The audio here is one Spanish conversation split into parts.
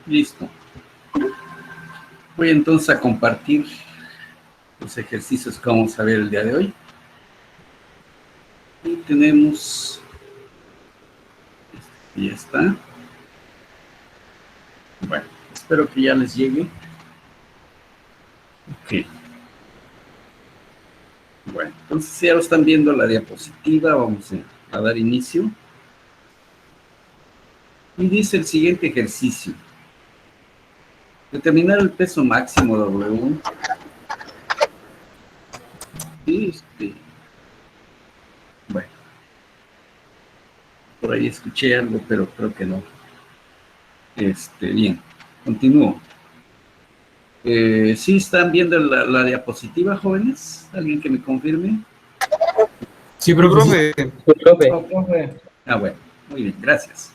Listo. Voy entonces a compartir los ejercicios que vamos a ver el día de hoy. Y tenemos... Ya está. Bueno, espero que ya les llegue. Ok. Bueno, entonces si ya lo están viendo la diapositiva, vamos a dar inicio. Y dice el siguiente ejercicio. Determinar el peso máximo W. Bueno, por ahí escuché algo, pero creo que no. Bien, continúo. ¿Sí están viendo la diapositiva, jóvenes? ¿Alguien que me confirme? Sí, profe. Ah, bueno, muy bien, gracias.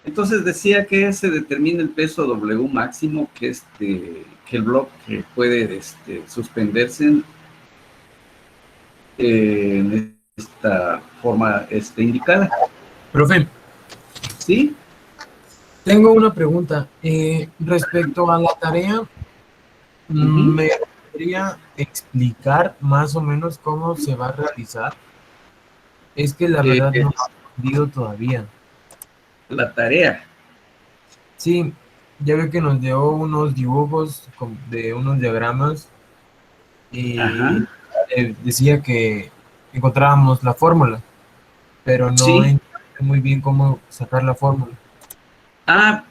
Entonces decía que se determina el peso W máximo que el bloque puede suspenderse en esta forma indicada. Profe, ¿Sí? tengo una pregunta. Respecto a la tarea, ¿me podría explicar más o menos cómo se va a realizar? Es que la verdad no he entendido todavía. La tarea. Sí, ya veo que nos dio unos dibujos de unos diagramas y decía que encontrábamos la fórmula, pero no Sí. entiendo muy bien cómo sacar la fórmula. Ah,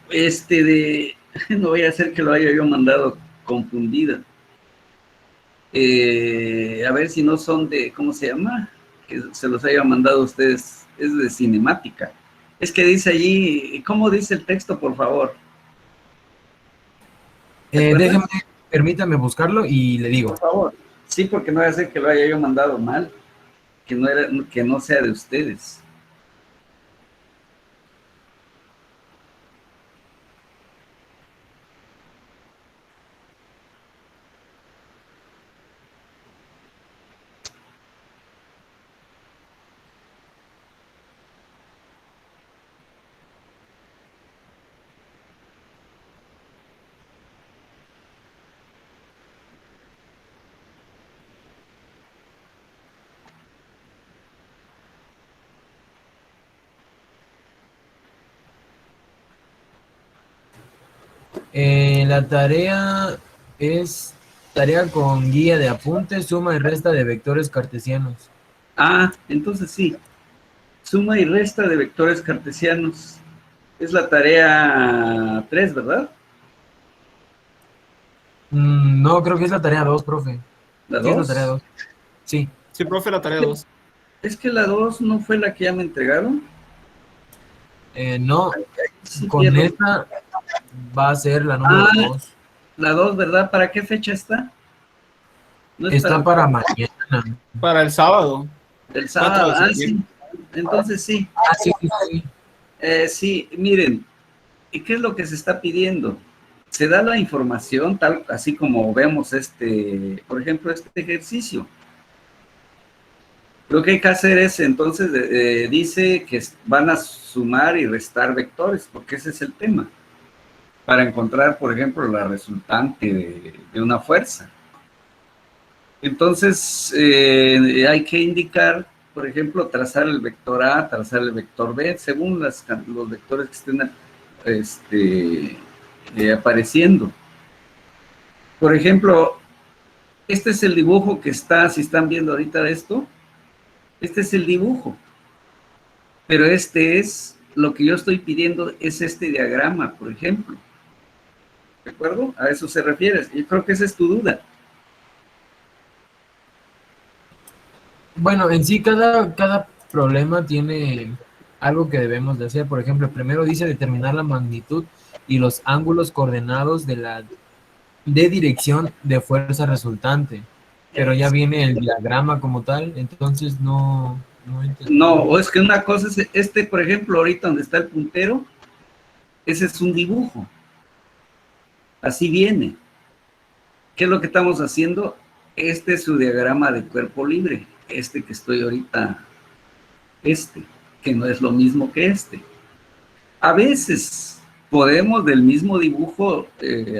no voy a hacer que lo haya yo mandado confundida. A ver si no son ¿cómo se llama? Que se los haya mandado a ustedes, es de cinemática. Es que dice allí, ¿cómo dice el texto, por favor? Permítame buscarlo y le digo. Por favor. Sí, porque no voy a hacer que lo haya yo mandado mal, que no sea de ustedes. La tarea es tarea con guía de apuntes, suma y resta de vectores cartesianos. Ah, entonces sí. Suma y resta de vectores cartesianos. Es la tarea 3, ¿verdad? No, creo que es la tarea 2, profe. ¿La Sí, es la tarea 2? 2. Sí. Sí, profe, la tarea 2. Es que la 2 no fue la que ya me entregaron. No, Sí, con esta va a ser la número 2. La 2, ¿verdad? ¿Para qué fecha está? No está para mañana. Para el sábado. El sábado, 4 de septiembre. sí. Entonces sí. Sí, sí. Sí, miren, ¿y qué es lo que se está pidiendo? Se da la información tal, así como vemos por ejemplo, este ejercicio. Lo que hay que hacer es, entonces, dice que van a sumar y restar vectores, porque ese es el tema, para encontrar, por ejemplo, la resultante de una fuerza. Entonces, hay que indicar, por ejemplo, trazar el vector A, trazar el vector B, según los vectores que estén apareciendo. Por ejemplo, este es el dibujo que está, si están viendo ahorita esto, este es el dibujo. Pero lo que yo estoy pidiendo es este diagrama, por ejemplo. ¿De acuerdo? A eso se refiere. Yo creo que esa es tu duda. Bueno, en sí cada problema tiene algo que debemos de hacer. Por ejemplo, primero dice determinar la magnitud y los ángulos coordenados de dirección de fuerza resultante. Pero ya viene el diagrama como tal, entonces no entendí. No, es que una cosa es por ejemplo, ahorita donde está el puntero, ese es un dibujo. Así viene. ¿Qué es lo que estamos haciendo? Este es su diagrama de cuerpo libre. Que estoy ahorita, que no es lo mismo que este. A veces podemos del mismo dibujo,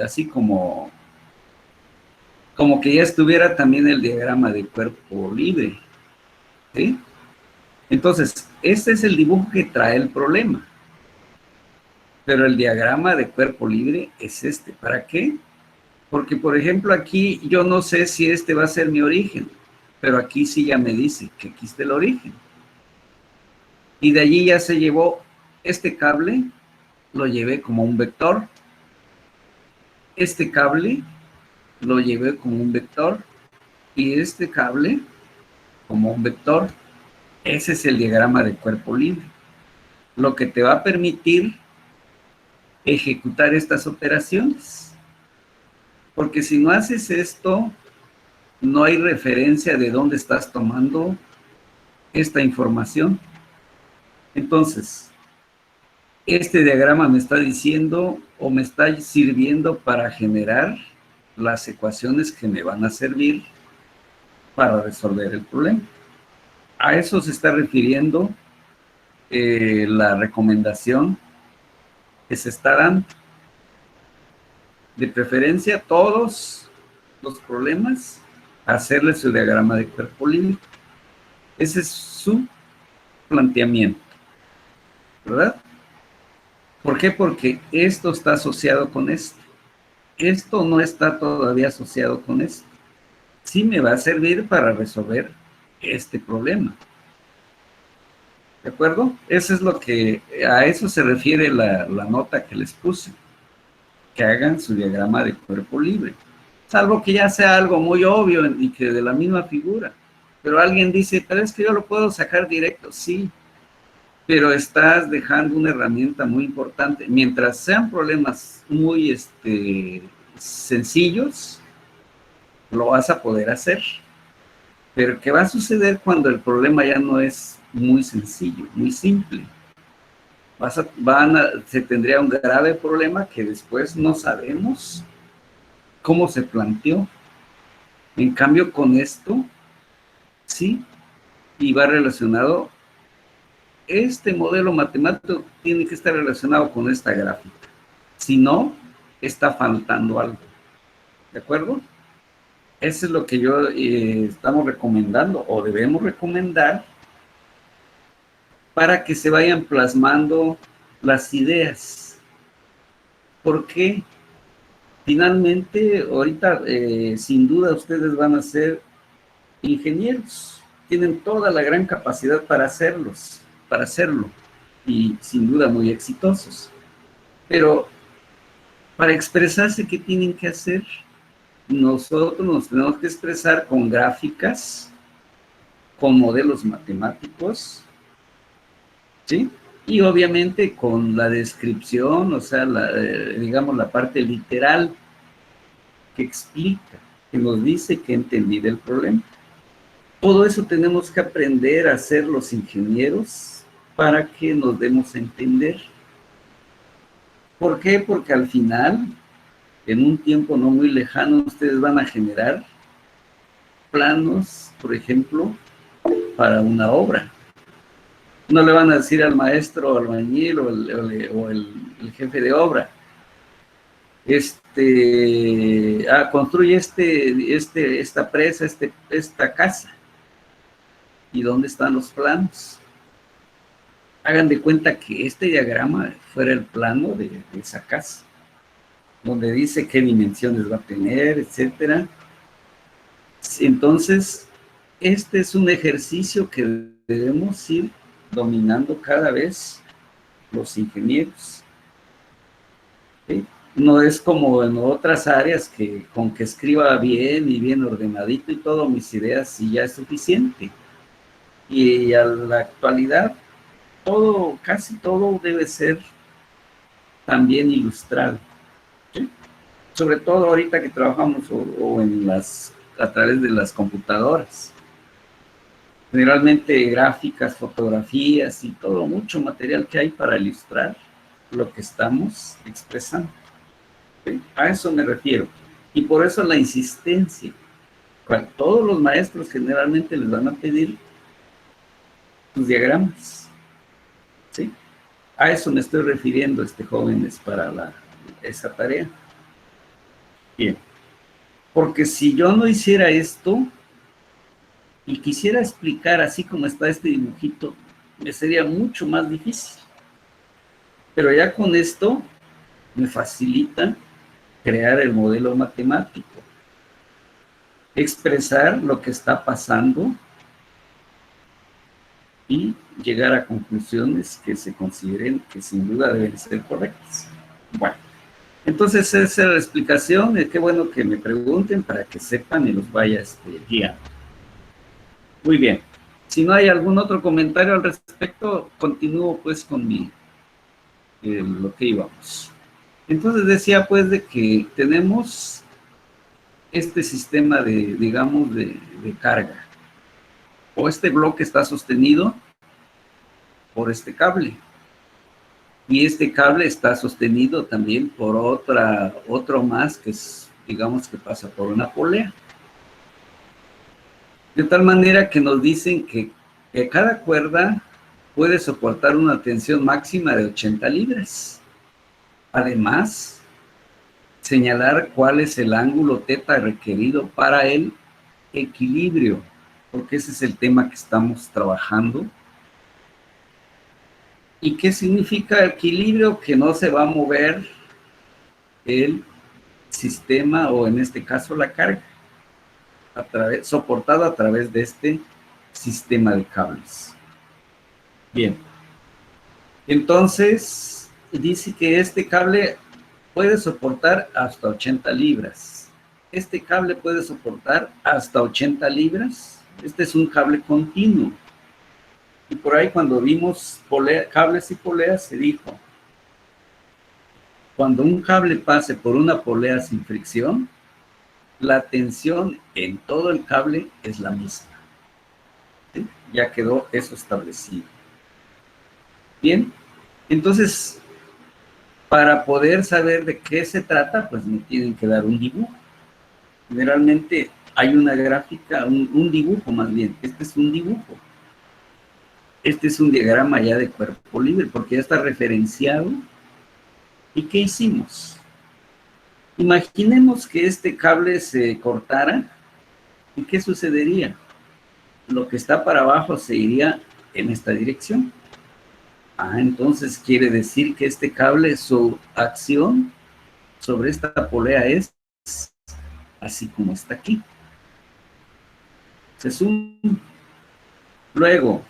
así como que ya estuviera también el diagrama de cuerpo libre, ¿sí? Entonces, este es el dibujo que trae el problema. Pero el diagrama de cuerpo libre es este. ¿Para qué? Porque, por ejemplo, aquí yo no sé si este va a ser mi origen, pero aquí sí ya me dice que aquí está el origen. Y de allí ya se llevó este cable, lo llevé como un vector. Este cable lo llevé como un vector. Y este cable como un vector. Ese es el diagrama de cuerpo libre. Lo que te va a permitir ejecutar estas operaciones. Porque si no haces esto, no hay referencia de dónde estás tomando esta información. Entonces, este diagrama me está diciendo o me está sirviendo para generar las ecuaciones que me van a servir para resolver el problema. A eso se está refiriendo la recomendación que se está dando. De preferencia, todos los problemas, hacerle su diagrama de cuerpo libre. Ese es su planteamiento, ¿verdad? ¿Por qué? Porque esto está asociado con esto. Esto no está todavía asociado con esto. Sí me va a servir para resolver este problema. ¿De acuerdo? Eso es lo que, a eso se refiere la nota que les puse. Que hagan su diagrama de cuerpo libre. Salvo que ya sea algo muy obvio y que de la misma figura. Pero alguien dice, pero es que yo lo puedo sacar directo. Sí, pero estás dejando una herramienta muy importante. Mientras sean problemas muy sencillos, lo vas a poder hacer. Pero ¿qué va a suceder cuando el problema ya no es muy sencillo, muy simple? Se tendría un grave problema que después no sabemos cómo se planteó. En cambio, con esto, sí, y va relacionado, este modelo matemático tiene que estar relacionado con esta gráfica. Si no, está faltando algo. ¿De acuerdo? Eso es lo que yo estamos recomendando o debemos recomendar para que se vayan plasmando las ideas. ¿Por qué? Finalmente, ahorita, sin duda, ustedes van a ser ingenieros. Tienen toda la gran capacidad para hacerlo, y sin duda muy exitosos. Pero para expresarse, ¿qué tienen que hacer? Nosotros nos tenemos que expresar con gráficas, con modelos matemáticos, ¿sí? Y obviamente con la descripción, o sea, digamos la parte literal que explica, que nos dice que entendí del problema. Todo eso tenemos que aprender a hacer los ingenieros para que nos demos a entender. ¿Por qué? Porque al final, en un tiempo no muy lejano, ustedes van a generar planos, por ejemplo, para una obra. No le van a decir al maestro, al albañil o el jefe de obra, construye esta presa, esta casa. ¿Y dónde están los planos? Hagan de cuenta que este diagrama fuera el plano de esa casa, donde dice qué dimensiones va a tener, etcétera. Entonces, este es un ejercicio que debemos ir dominando cada vez los ingenieros. ¿Sí? No es como en otras áreas que con que escriba bien y bien ordenadito y todo, mis ideas, sí ya es suficiente. Y a la actualidad, casi todo debe ser también ilustrado. ¿Sí? Sobre todo ahorita que trabajamos a través de las computadoras. Generalmente gráficas, fotografías y todo, mucho material que hay para ilustrar lo que estamos expresando. ¿Sí? A eso me refiero. Y por eso la insistencia. Todos los maestros generalmente les van a pedir sus diagramas. ¿Sí? A eso me estoy refiriendo, jóvenes, para esa tarea. Bien, porque si yo no hiciera esto y quisiera explicar así como está este dibujito, me sería mucho más difícil. Pero ya con esto me facilita crear el modelo matemático, expresar lo que está pasando y llegar a conclusiones que se consideren que sin duda deben ser correctas. Bueno, entonces esa es la explicación. Qué bueno que me pregunten para que sepan y los vaya guiando. Muy bien. Si no hay algún otro comentario al respecto, continúo pues con lo que íbamos. Entonces decía pues de que tenemos este sistema digamos, de carga. O este bloque está sostenido por este cable. Y este cable está sostenido también por otro más que es, digamos, que pasa por una polea. De tal manera que nos dicen que cada cuerda puede soportar una tensión máxima de 80 libras. Además, señalar cuál es el ángulo θ requerido para el equilibrio, porque ese es el tema que estamos trabajando. ¿Y qué significa equilibrio? Que no se va a mover el sistema, o en este caso la carga, soportada a través de este sistema de cables. Bien. Entonces, dice que este cable puede soportar hasta 80 libras. Este cable puede soportar hasta 80 libras. Este es un cable continuo. Y por ahí cuando vimos cables y poleas se dijo, cuando un cable pase por una polea sin fricción, la tensión en todo el cable es la misma. ¿Sí? Ya quedó eso establecido. Bien, entonces, para poder saber de qué se trata, pues me tienen que dar un dibujo. Generalmente hay una gráfica, un dibujo más bien. Este es un dibujo. Este es un diagrama ya de cuerpo libre, porque ya está referenciado. ¿Y qué hicimos? Imaginemos que este cable se cortara. ¿Y qué sucedería? Lo que está para abajo se iría en esta dirección. Entonces quiere decir que este cable, su acción sobre esta polea es así como está aquí. Luego,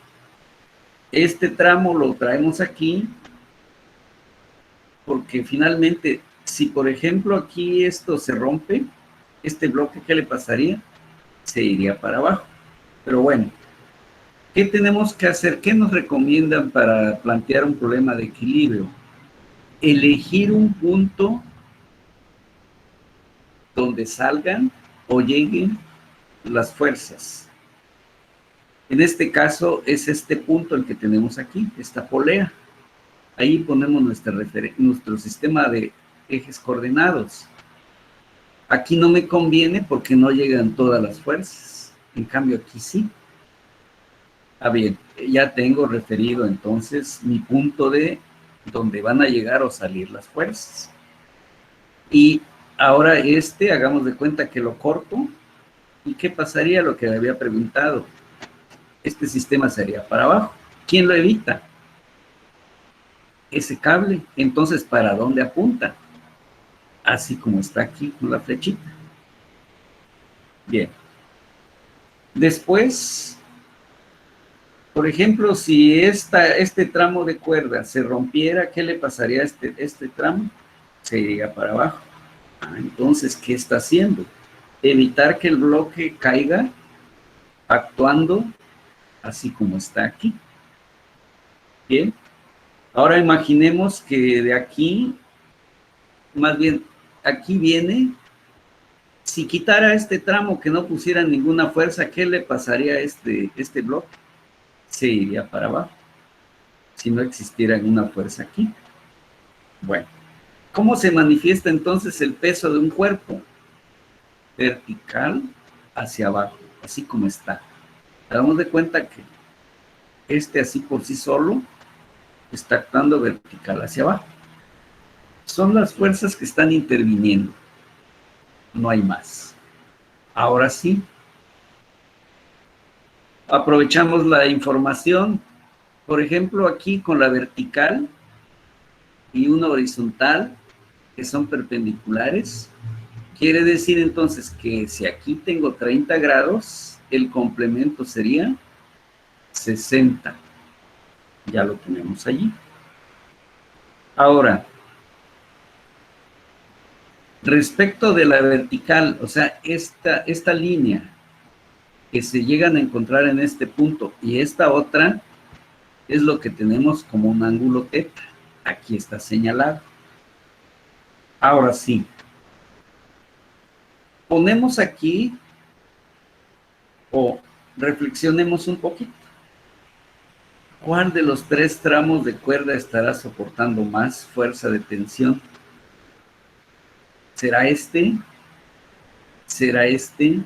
este tramo lo traemos aquí, porque finalmente, si por ejemplo aquí esto se rompe, este bloque, ¿qué le pasaría? Se iría para abajo. Pero bueno, ¿qué tenemos que hacer? ¿Qué nos recomiendan para plantear un problema de equilibrio? Elegir un punto donde salgan o lleguen las fuerzas. En este caso es este punto el que tenemos aquí, esta polea. Ahí ponemos nuestro sistema de ejes coordenados. Aquí no me conviene porque no llegan todas las fuerzas. En cambio aquí sí. Bien, ya tengo referido entonces mi punto de donde van a llegar o salir las fuerzas. Y ahora hagamos de cuenta que lo corto. ¿Y qué pasaría? Lo que me había preguntado. Este sistema sería para abajo. ¿Quién lo evita? Ese cable. Entonces, ¿para dónde apunta? Así como está aquí con la flechita. Bien. Después, por ejemplo, si este tramo de cuerda se rompiera, ¿qué le pasaría a este tramo? Se iría para abajo. Entonces, ¿qué está haciendo? Evitar que el bloque caiga actuando así como está aquí. Bien. Ahora imaginemos que de aquí, más bien, aquí viene, si quitara este tramo que no pusiera ninguna fuerza, ¿qué le pasaría a este bloque? Se iría para abajo, si no existiera ninguna fuerza aquí. Bueno, ¿cómo se manifiesta entonces el peso de un cuerpo? Vertical hacia abajo, así como está. Damos de cuenta que así por sí solo está actuando vertical hacia abajo. Son las fuerzas que están interviniendo. No hay más. Ahora sí. Aprovechamos la información. Por ejemplo, aquí con la vertical y una horizontal, que son perpendiculares. Quiere decir entonces que si aquí tengo 30 grados, el complemento sería 60. Ya lo tenemos allí. Ahora, respecto de la vertical, o sea, esta línea que se llegan a encontrar en este punto y esta otra es lo que tenemos como un ángulo teta. Aquí está señalado. Ahora sí. Ponemos aquí o reflexionemos un poquito. ¿Cuál de los 3 tramos de cuerda estará soportando más fuerza de tensión? ¿Será este? ¿Será este?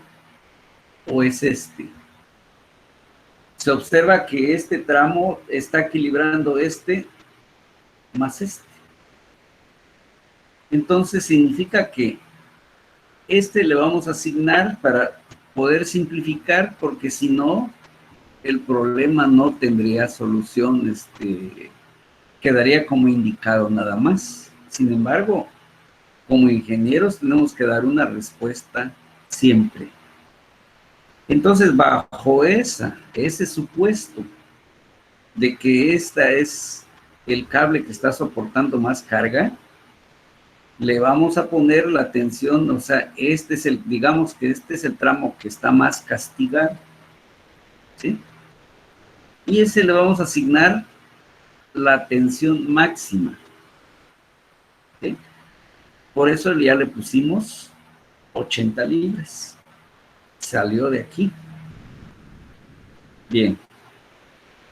¿O es este? Se observa que este tramo está equilibrando este más este. Entonces significa que este le vamos a asignar para poder simplificar, porque si no, el problema no tendría solución, quedaría como indicado nada más. Sin embargo, como ingenieros tenemos que dar una respuesta siempre. Entonces, bajo ese supuesto de que esta es el cable que está soportando más carga, le vamos a poner la tensión, o sea, digamos que este es el tramo que está más castigado, ¿sí? Y ese le vamos a asignar la tensión máxima, ¿sí? Por eso ya le pusimos 80 libras. Salió de aquí. Bien.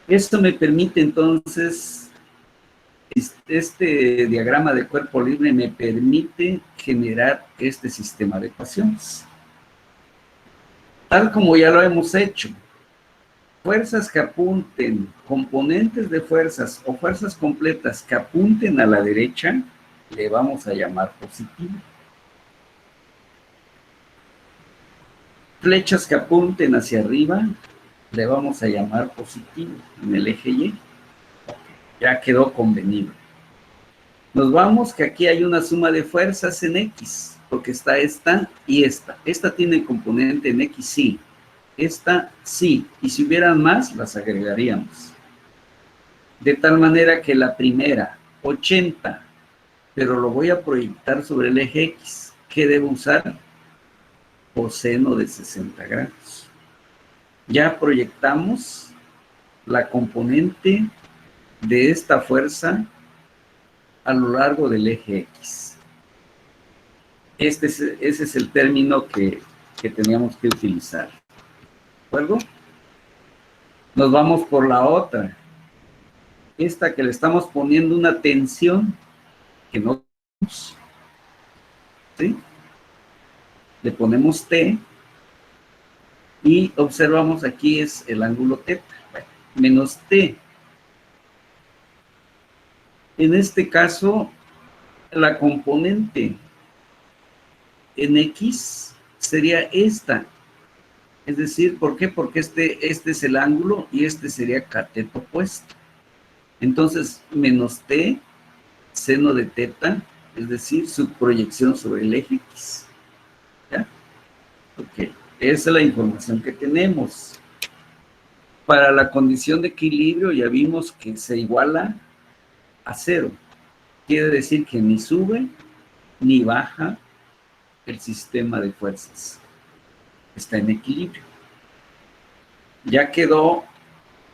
Esto me permite entonces, este diagrama de cuerpo libre me permite generar este sistema de ecuaciones. Tal como ya lo hemos hecho. Fuerzas que apunten, componentes de fuerzas o fuerzas completas que apunten a la derecha, le vamos a llamar positivo. Flechas que apunten hacia arriba, le vamos a llamar positivo en el eje Y. Ya quedó convenido. Nos vamos que aquí hay una suma de fuerzas en X, porque está esta y esta. Esta tiene componente en X, sí. Esta sí, y si hubieran más, las agregaríamos. De tal manera que la primera, 80, pero lo voy a proyectar sobre el eje X. ¿Qué debo usar? Coseno de 60 grados. Ya proyectamos la componente de esta fuerza a lo largo del eje X. Ese es el término que teníamos que utilizar. ¿De acuerdo? Nos vamos por la otra. Esta que le estamos poniendo una tensión que no tenemos. ¿Sí? Le ponemos T y observamos aquí es el ángulo teta, menos T. En este caso, la componente en X sería esta. Es decir, ¿por qué? Porque este es el ángulo y este sería cateto opuesto. Entonces, menos T, seno de teta, es decir, su proyección sobre el eje X. ¿Ya? Ok, esa es la información que tenemos. Para la condición de equilibrio ya vimos que se iguala a 0. Quiere decir que ni sube ni baja el sistema de fuerzas. Está en equilibrio. Ya quedó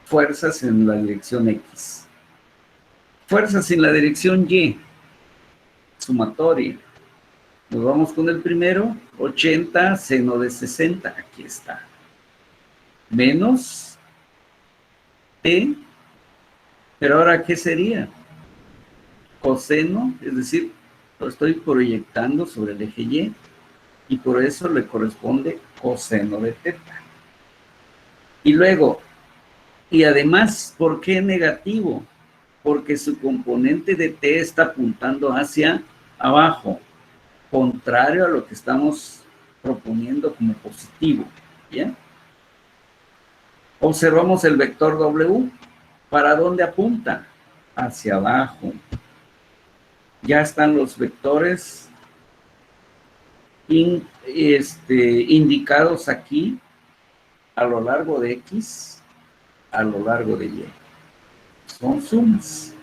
fuerzas en la dirección X. Fuerzas en la dirección Y. Sumatoria. Nos vamos con el primero. 80 seno de 60. Aquí está. Menos T. Pero ahora, ¿qué sería? Coseno, es decir, lo estoy proyectando sobre el eje Y. Y por eso le corresponde coseno de teta. Y luego, y además, ¿por qué negativo? porque su componente de t está apuntando hacia abajo, contrario a lo que estamos proponiendo como positivo, ¿bien? Observamos el vector W. ¿Para dónde apunta? Hacia abajo. Ya están los vectores indicados aquí a lo largo de X, a lo largo de Y. Son sumas.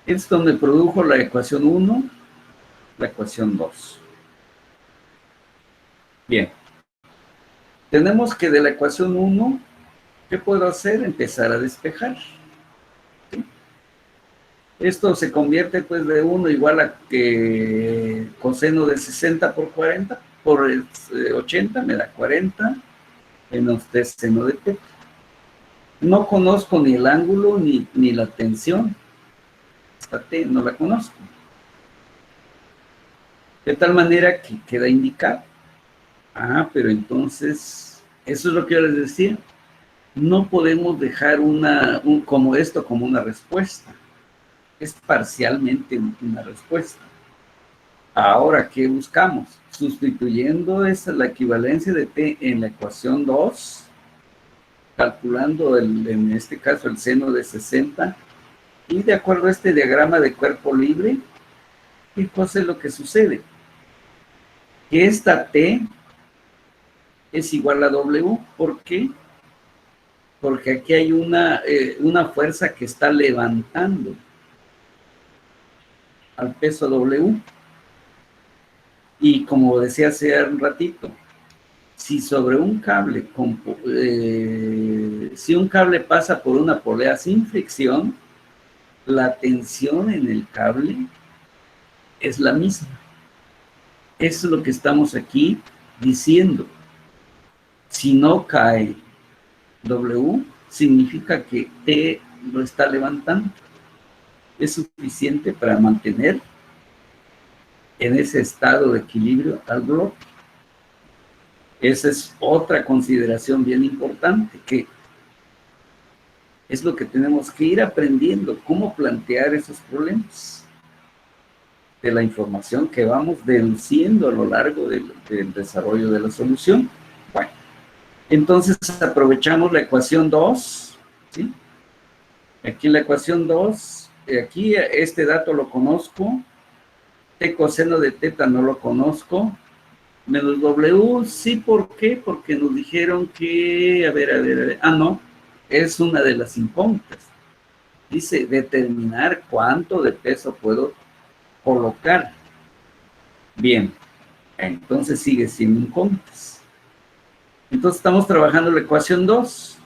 Es donde produjo la ecuación 1, la ecuación 2. Bien. Tenemos que de la ecuación 1, ¿qué puedo hacer? Empezar a despejar. ¿Sí? Esto se convierte pues de 1 igual a que coseno de 60 por 40, por 80 me da 40 menos t seno de t. No conozco ni el ángulo ni la tensión. Esta t no la conozco. De tal manera que queda indicado. Ah, pero entonces, eso es lo que yo les decía. No podemos dejar como esto como una respuesta. Es parcialmente una respuesta. Ahora, ¿qué buscamos? Sustituyendo la equivalencia de t en la ecuación 2, calculando en este caso el seno de 60, y de acuerdo a este diagrama de cuerpo libre, ¿qué cosa es lo que sucede? Que esta t es igual a W. ¿Por qué? Porque aquí hay una fuerza que está levantando al peso W. Y como decía hace un ratito, si sobre un cable, si un cable pasa por una polea sin fricción, la tensión en el cable es la misma. Eso es lo que estamos aquí diciendo. Si no cae W, significa que T lo está levantando. Es suficiente para mantener en ese estado de equilibrio al bloque. Esa es otra consideración bien importante, que es lo que tenemos que ir aprendiendo, cómo plantear esos problemas de la información que vamos deduciendo a lo largo del desarrollo de la solución. Bueno, entonces aprovechamos la ecuación 2, ¿sí? Aquí la ecuación 2, aquí este dato lo conozco, t coseno de teta no lo conozco, menos W, sí, ¿por qué? Porque nos dijeron que, a ver, no, es una de las incógnitas. Dice, determinar cuánto de peso puedo colocar. Bien, entonces sigue siendo incógnitas. Entonces estamos trabajando la ecuación 2.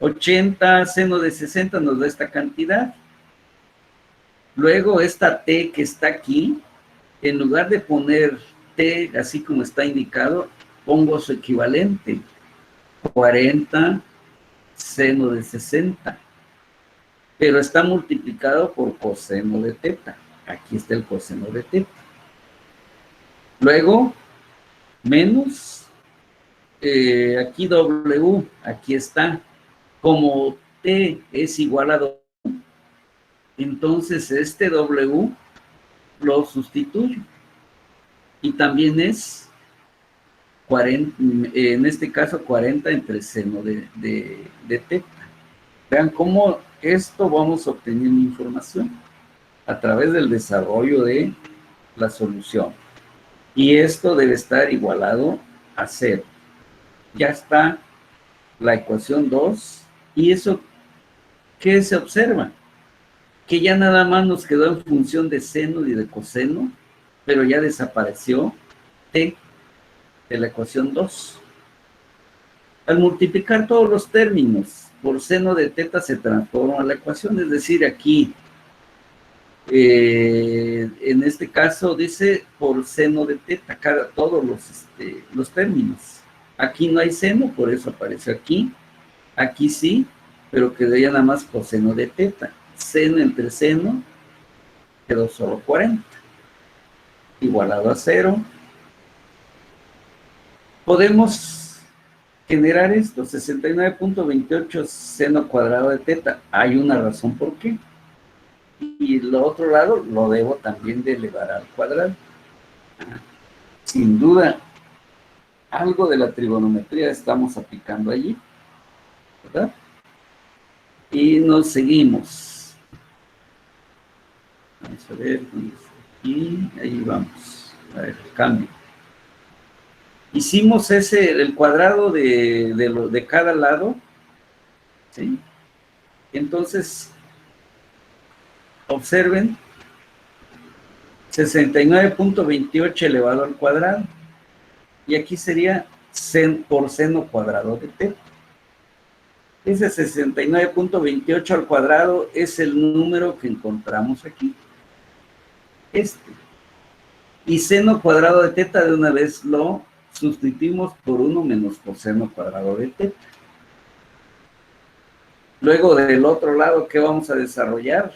80 seno de 60 nos da esta cantidad. Luego esta t que está aquí, en lugar de poner t así como está indicado, pongo su equivalente. 40 seno de 60. Pero está multiplicado por coseno de teta. Aquí está el coseno de teta. Luego, menos, aquí W, aquí está. Como T es igual a W, entonces este W lo sustituyo. Y también es 40, en este caso 40 entre seno de teta. Vean cómo esto vamos obteniendo información a través del desarrollo de la solución. Y esto debe estar igualado a 0. Ya está la ecuación 2. ¿Y eso qué se observa? Que ya nada más nos quedó en función de seno y de coseno, pero ya desapareció t de la ecuación 2. Al multiplicar todos los términos por seno de teta se transforma la ecuación, es decir, aquí en este caso dice por seno de teta, todos los términos. Aquí no hay seno, por eso aparece aquí. Aquí sí, pero quedó ya nada más coseno de teta. Seno entre seno quedó solo 40. Igualado a 0. Podemos generar esto, 69.28 seno cuadrado de teta. Hay una razón por qué. Y el otro lado lo debo también de elevar al cuadrado. Sin duda, algo de la trigonometría estamos aplicando allí, ¿verdad? Y nos seguimos. Vamos a ver dónde está aquí. Ahí vamos. A ver, cambio. Hicimos el cuadrado de cada lado, ¿sí? Entonces, observen, 69.28 elevado al cuadrado. Y aquí sería por seno cuadrado de teta. Ese 69.28 al cuadrado es el número que encontramos aquí. Y seno cuadrado de teta de una vez lo sustituimos por 1 menos coseno cuadrado de teta. Luego del otro lado, ¿qué vamos a desarrollar?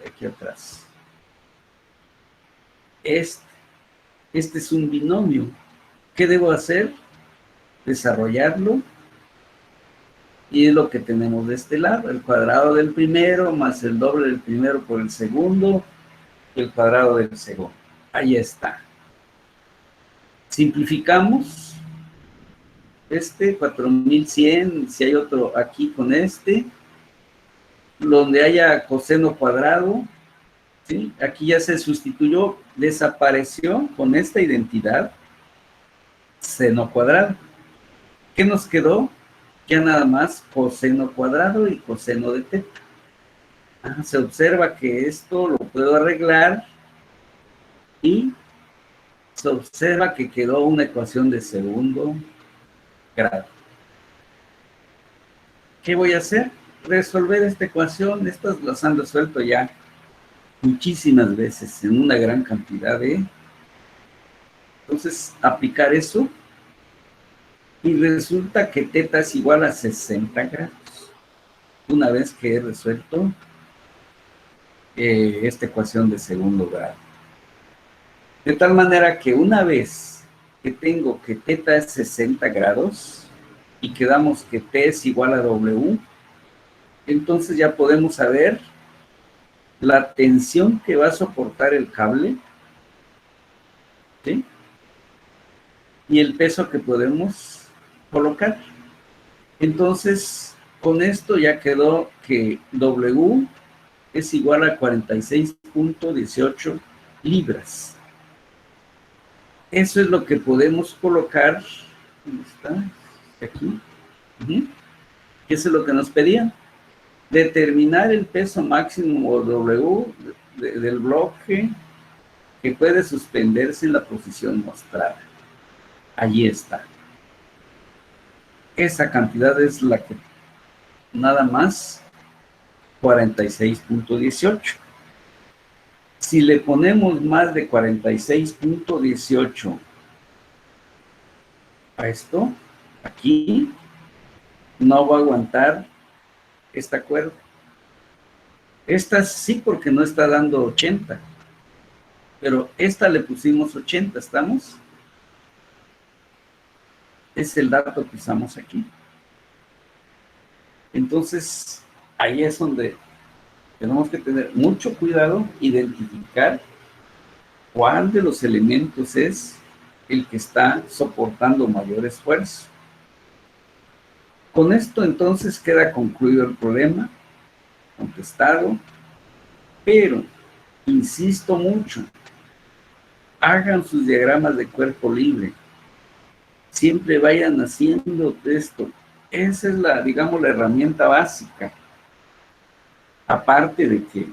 Aquí atrás. Este es un binomio. ¿Qué debo hacer? Desarrollarlo. Y es lo que tenemos de este lado. El cuadrado del primero más el doble del primero por el segundo. El cuadrado del segundo. Ahí está. Simplificamos. 4100, si hay otro aquí con donde haya coseno cuadrado, ¿sí? Aquí ya se sustituyó, desapareció con esta identidad, seno cuadrado. ¿Qué nos quedó? Ya nada más coseno cuadrado y coseno de teta. Se observa que esto lo puedo arreglar y se observa que quedó una ecuación de segundo grado. ¿Qué voy a hacer? Resolver esta ecuación. Estas las han resuelto ya muchísimas veces en una gran cantidad de... Entonces, aplicar eso y resulta que teta es igual a 60 grados. Una vez que he resuelto esta ecuación de segundo grado. De tal manera que una vez que tengo que teta es 60 grados y quedamos que T es igual a W, entonces ya podemos saber la tensión que va a soportar el cable, ¿sí? Y el peso que podemos colocar. Entonces, con esto ya quedó que W es igual a 46.18 libras. Eso es lo que podemos colocar. ¿Dónde está? Aquí. Eso es lo que nos pedían. Determinar el peso máximo o W del bloque que puede suspenderse en la posición mostrada. Allí está. Esa cantidad es la que nada más 46.18. Si le ponemos más de 46.18 a esto, aquí no va a aguantar esta cuerda. Esta sí, porque no está dando 80, pero esta le pusimos 80, ¿estamos? Es el dato que usamos aquí. Entonces, ahí es donde tenemos que tener mucho cuidado, identificar cuál de los elementos es el que está soportando mayor esfuerzo. Con esto entonces queda concluido el problema, contestado, pero insisto mucho, hagan sus diagramas de cuerpo libre, siempre vayan haciendo esto. Esa es la, digamos, la herramienta básica. Aparte de que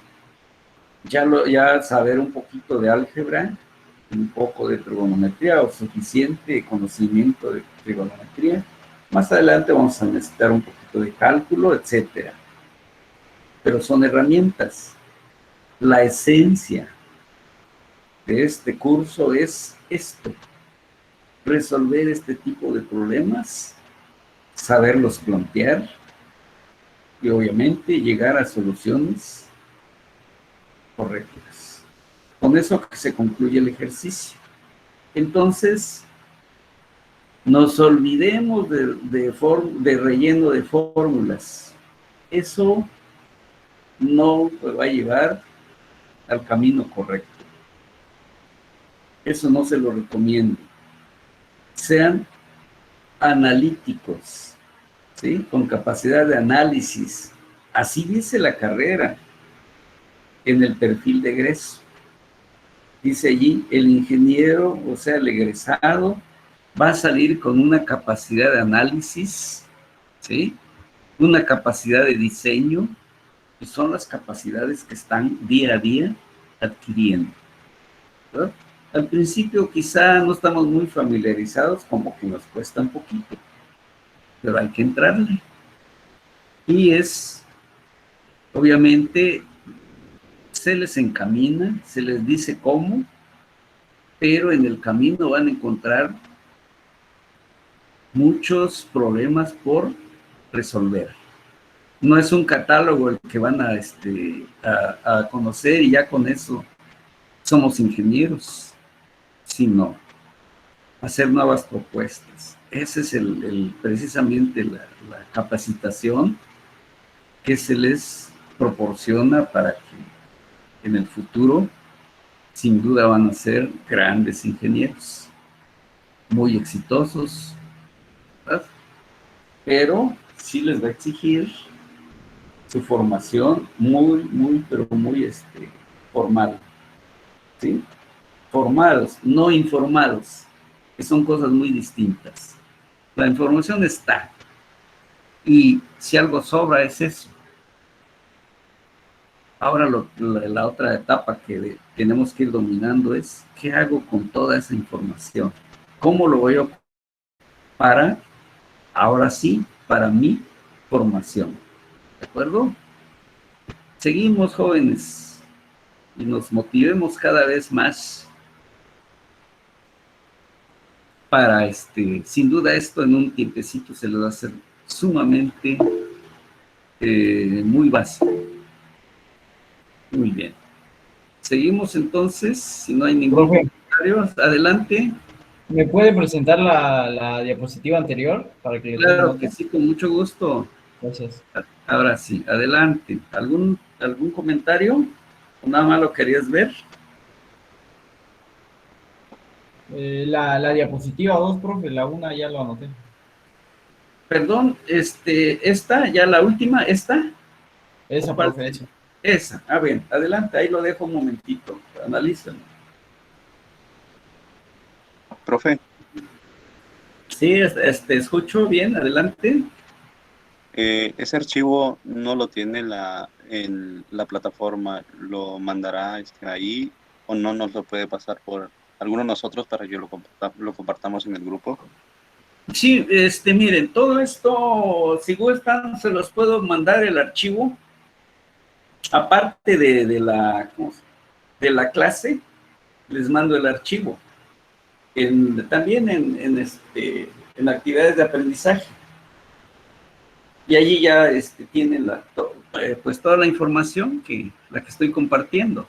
ya saber un poquito de álgebra, un poco de trigonometría o suficiente conocimiento de trigonometría. Más adelante vamos a necesitar un poquito de cálculo, etcétera. Pero son herramientas. La esencia de este curso es esto: resolver este tipo de problemas, saberlos plantear y obviamente llegar a soluciones correctas. Con eso se concluye el ejercicio. Entonces, Nos olvidemos de relleno de fórmulas. Eso no va a llevar al camino correcto. Eso no se lo recomiendo. Sean analíticos, ¿sí? Con capacidad de análisis. Así dice la carrera en el perfil de egreso. Dice allí, el ingeniero, o sea, el egresado, va a salir con una capacidad de análisis, ¿sí? Una capacidad de diseño, y son las capacidades que están día a día adquiriendo, ¿verdad? Al principio quizá no estamos muy familiarizados, como que nos cuesta un poquito, pero hay que entrarle. Y obviamente, se les encamina, se les dice cómo, pero en el camino van a encontrar muchos problemas por resolver. No es un catálogo el que van a conocer y ya con eso somos ingenieros, sino hacer nuevas propuestas. Ese es precisamente la capacitación que se les proporciona para que en el futuro, sin duda, van a ser grandes ingenieros, muy exitosos, ¿verdad? Pero sí les va a exigir su formación pero muy formal, ¿sí? Formados, no informados, que son cosas muy distintas. La información está, y si algo sobra es eso. Ahora la otra etapa que tenemos que ir dominando es, ¿qué hago con toda esa información? ¿Cómo lo voy a para, ahora sí, para mi formación? ¿De acuerdo? Seguimos, jóvenes, y nos motivemos cada vez más para, sin duda esto en un tiempecito se les va a hacer sumamente muy básico. Muy bien. Seguimos entonces, si no hay ningún comentario, adelante. ¿Me puede presentar la diapositiva anterior para que le tome Claro nota? que sí, con mucho gusto. Gracias. Ahora sí, adelante. ¿Algún comentario? ¿O nada más lo querías ver? La diapositiva 2, profe, la 1 ya lo anoté. Perdón, esta, ya la última, esta. Esa, profe, esa. Esa, a ver, adelante, ahí lo dejo un momentito, analízalo. Profe. Sí, escucho bien, adelante. Ese archivo no lo tiene en la plataforma, ¿lo mandará ahí o no nos lo puede pasar por alguno de nosotros para que lo compartamos en el grupo? Sí, miren, todo esto, si gustan, se los puedo mandar el archivo, aparte de la clase, les mando el archivo, también en actividades de aprendizaje. Y allí ya tienen pues toda la información la que estoy compartiendo,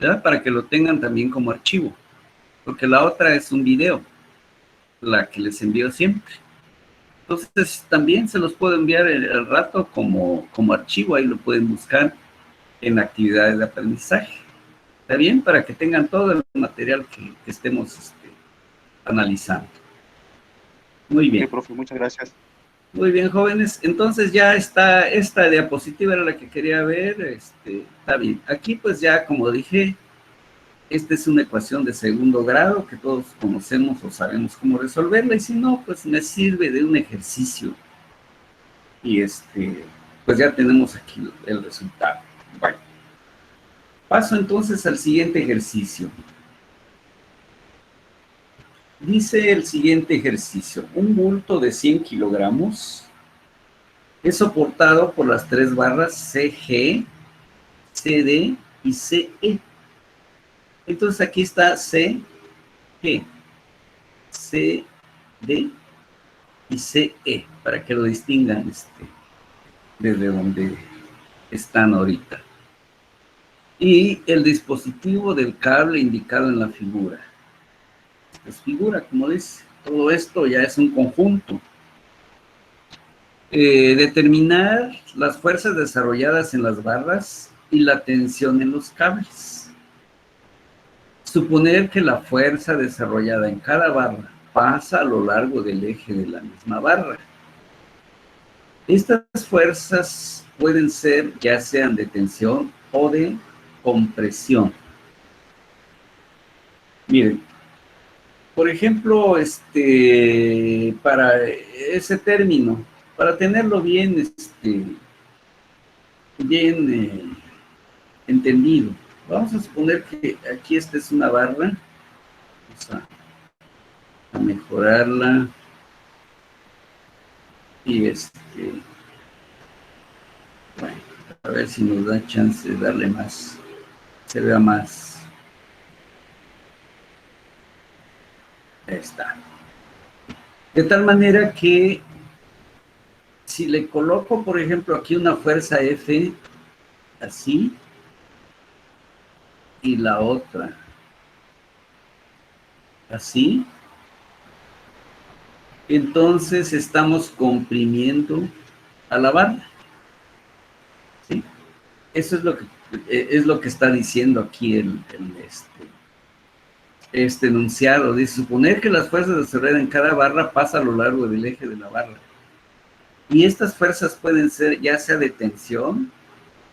¿verdad? Para que lo tengan también como archivo, porque la otra es un video, la que les envío siempre. Entonces también se los puedo enviar al rato como archivo, ahí lo pueden buscar en actividades de aprendizaje. ¿Está bien? Para que tengan todo el material que estemos analizando. Muy bien. Sí, profe, muchas gracias. Muy bien, jóvenes. Entonces ya está, esta diapositiva era la que quería ver. Está bien. Aquí pues ya, como dije, esta es una ecuación de segundo grado que todos conocemos o sabemos cómo resolverla, y si no, pues me sirve de un ejercicio. Y pues ya tenemos aquí el resultado. Bueno, paso entonces al siguiente ejercicio. Dice el siguiente ejercicio: un bulto de 100 kilogramos es soportado por las tres barras CG, CD y CE. Entonces aquí está CG, CD y CE, para que lo distingan desde donde están ahorita. Y el dispositivo del cable indicado en la figura. Es figura, como dice. todo esto ya es un conjunto. Determinar las fuerzas desarrolladas en las barras y la tensión en los cables. Suponer que la fuerza desarrollada en cada barra pasa a lo largo del eje de la misma barra. Estas fuerzas pueden ser ya sean de tensión o de compresión. Miren, por ejemplo, para ese término, para tenerlo bien, entendido, vamos a suponer que aquí esta es una barra. Vamos a mejorarla. Y bueno, a ver si nos da chance de darle más, se vea más. Ahí está. De tal manera que si le coloco, por ejemplo, aquí una fuerza F, así, y la otra, así, entonces estamos comprimiendo a la barra. ¿Sí? Eso es lo que está diciendo aquí este enunciado. Dice, suponer que las fuerzas desarrolladas en cada barra pasan a lo largo del eje de la barra. Y estas fuerzas pueden ser ya sea de tensión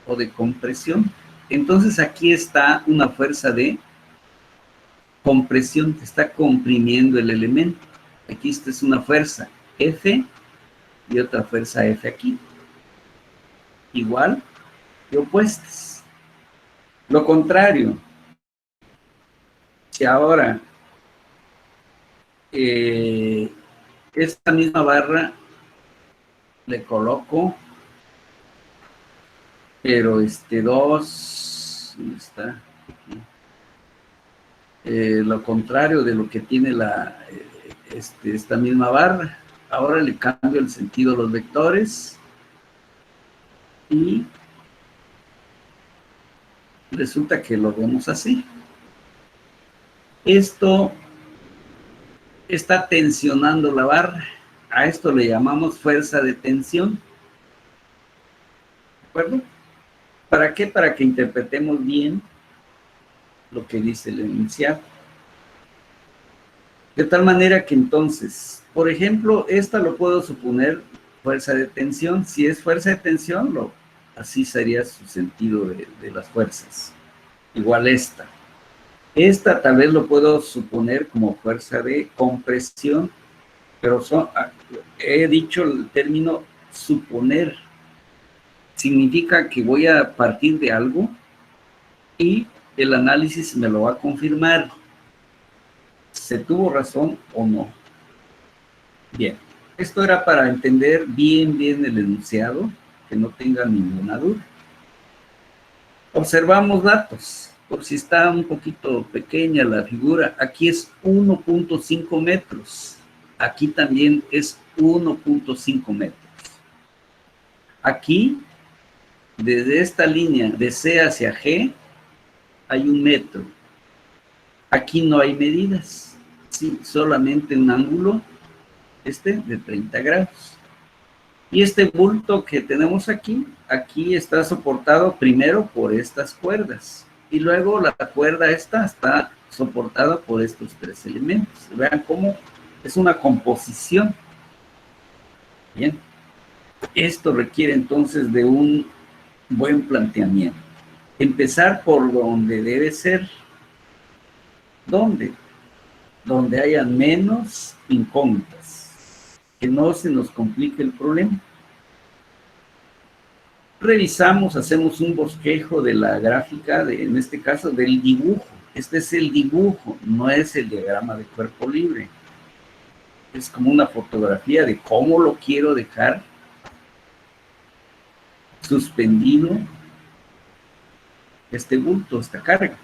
o de compresión. Entonces aquí está una fuerza de compresión, que está comprimiendo el elemento. Aquí esta es una fuerza F y otra fuerza F aquí. Igual y opuestas. Lo contrario, si ahora esta misma barra le coloco, pero dos, ¿dónde está? Lo contrario de lo que tiene esta misma barra. Ahora le cambio el sentido a los vectores y resulta que lo vemos así. Esto está tensionando la barra. A esto le llamamos fuerza de tensión. ¿De acuerdo? ¿Para qué? Para que interpretemos bien lo que dice el enunciado. De tal manera que entonces, por ejemplo, esta lo puedo suponer fuerza de tensión. Si es fuerza de tensión, así sería su sentido de las fuerzas. Igual esta. Esta tal vez lo puedo suponer como fuerza de compresión, pero he dicho el término suponer. Significa que voy a partir de algo y el análisis me lo va a confirmar. ¿Se tuvo razón o no? Bien, esto era para entender bien el enunciado, que no tenga ninguna duda. Observamos datos, por si está un poquito pequeña la figura. Aquí es 1.5 metros. Aquí también es 1.5 metros. Aquí, desde esta línea de C hacia G, hay 1 metro. Aquí no hay medidas, sí, solamente un ángulo, de 30 grados. Y este bulto que tenemos aquí está soportado primero por estas cuerdas. Y luego la cuerda esta está soportada por estos 3 elementos. Vean cómo es una composición. Bien. Esto requiere entonces de un buen planteamiento. Empezar por donde debe ser. ¿Dónde? Donde haya menos incógnitas. Que no se nos complique el problema. Revisamos, hacemos un bosquejo de la gráfica, en este caso del dibujo. Este es el dibujo, no es el diagrama de cuerpo libre. Es como una fotografía de cómo lo quiero dejar suspendido este bulto, esta carga.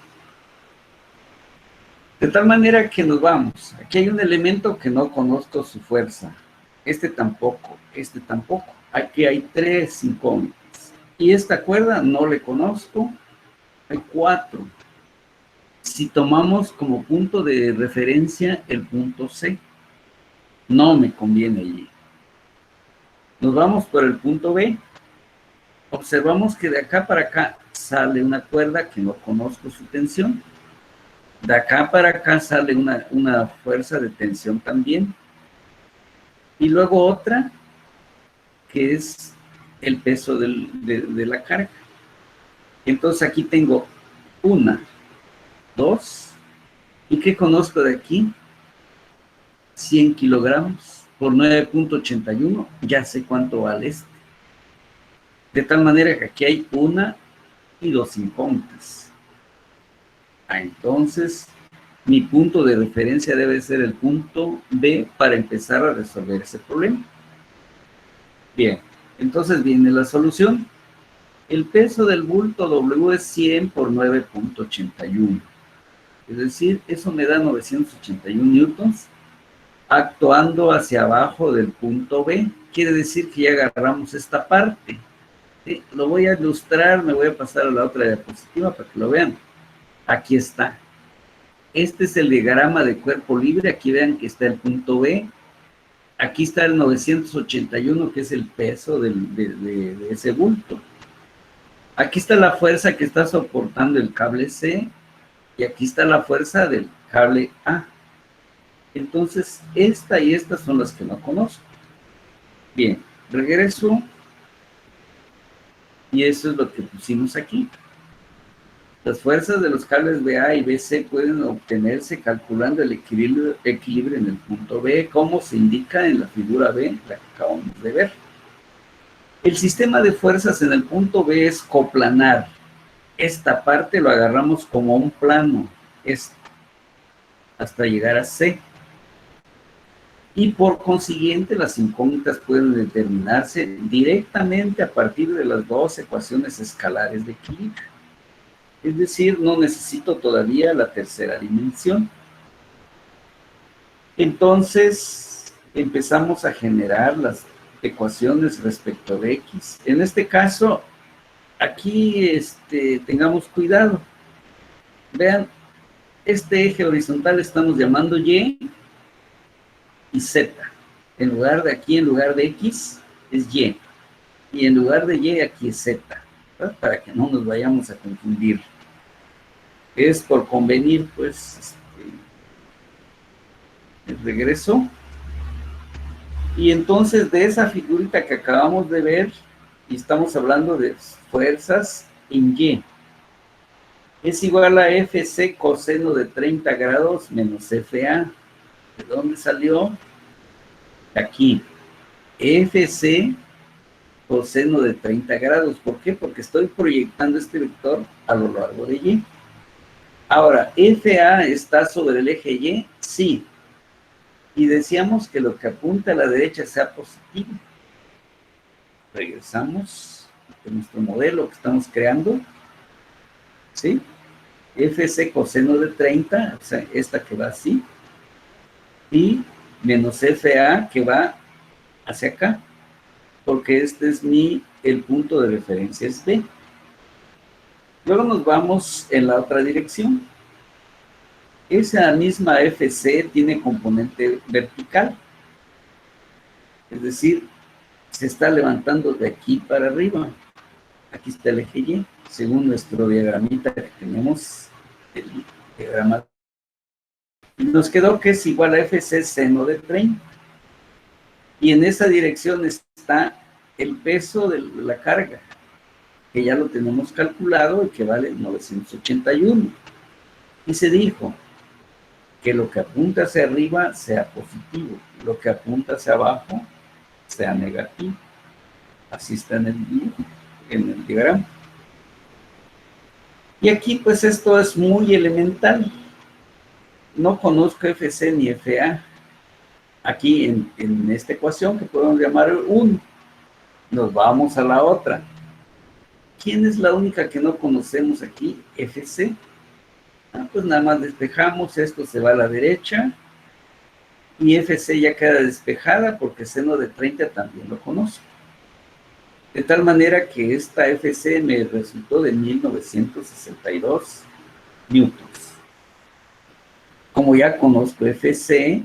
De tal manera que nos vamos. Aquí hay un elemento que no conozco su fuerza. Este tampoco, este tampoco. Aquí hay 3 incógnitas. Y esta cuerda no le conozco. Hay 4. Si tomamos como punto de referencia el punto C, No me conviene Y. Nos vamos por el punto B. Observamos que de acá para acá sale una cuerda que no conozco su tensión. De acá para acá sale una fuerza de tensión también. Y luego otra, que es el peso de la carga. Entonces aquí tengo 1, 2, ¿y qué conozco de aquí? 100 kilogramos por 9.81, ya sé cuánto vale este. De tal manera que aquí hay 1 y 2 incógnitas. Entonces, mi punto de referencia debe ser el punto B para empezar a resolver ese problema. Bien, entonces viene la solución. El peso del bulto W es 100 por 9.81. Es decir, eso me da 981 newtons actuando hacia abajo del punto B. Quiere decir que ya agarramos esta parte. ¿Sí? Lo voy a ilustrar, me voy a pasar a la otra diapositiva para que lo vean. Aquí está. Este es el diagrama de cuerpo libre. Aquí vean que está el punto B. Aquí está el 981, que es el peso de ese bulto. Aquí está la fuerza que está soportando el cable C. Y aquí está la fuerza del cable A. Entonces, esta y esta son las que no conozco. Bien, regreso. Y eso es lo que pusimos aquí. Las fuerzas de los cables BA y BC pueden obtenerse calculando el equilibrio en el punto B, como se indica en la figura B, la que acabamos de ver. El sistema de fuerzas en el punto B es coplanar. Esta parte lo agarramos como un plano, hasta llegar a C. Y por consiguiente, las incógnitas pueden determinarse directamente a partir de las dos ecuaciones escalares de equilibrio. Es decir, no necesito todavía la tercera dimensión. Entonces, empezamos a generar las ecuaciones respecto de X. En este caso, aquí tengamos cuidado. Vean, este eje horizontal estamos llamando Y y Z. En lugar de aquí, en lugar de X, es Y. Y en lugar de Y, aquí es Z. ¿Verdad? Para que no nos vayamos a confundir. Es por convenir, pues, el regreso. Y entonces, de esa figurita que acabamos de ver, y estamos hablando de fuerzas en Y, es igual a FC coseno de 30 grados menos FA. ¿De dónde salió? Aquí. FC coseno de 30 grados. ¿Por qué? Porque estoy proyectando este vector a lo largo de Y. Ahora, FA está sobre el eje Y, sí. Y decíamos que lo que apunta a la derecha sea positivo. Regresamos a nuestro modelo que estamos creando. ¿Sí? FC coseno de 30, o sea, esta que va así. Y menos FA que va hacia acá. Porque este es el punto de referencia es B. Luego nos vamos en la otra dirección. Esa misma FC tiene componente vertical. Es decir, se está levantando de aquí para arriba. Aquí está el eje Y, según nuestro diagramita que tenemos, el diagrama. Nos quedó que es igual a FC seno de 30. Y en esa dirección está el peso de la carga, que ya lo tenemos calculado y que vale 981. Y se dijo que lo que apunta hacia arriba sea positivo, lo que apunta hacia abajo sea negativo. Así está en el diagrama. Y aquí pues esto es muy elemental. No conozco FC ni FA. Aquí en esta ecuación que podemos llamar 1. Nos vamos a la otra. ¿Quién es la única que no conocemos aquí? FC. Pues nada más despejamos, esto se va a la derecha. Y FC ya queda despejada porque seno de 30 también lo conozco. De tal manera que esta FC me resultó de 1962 newtons. Como ya conozco FC,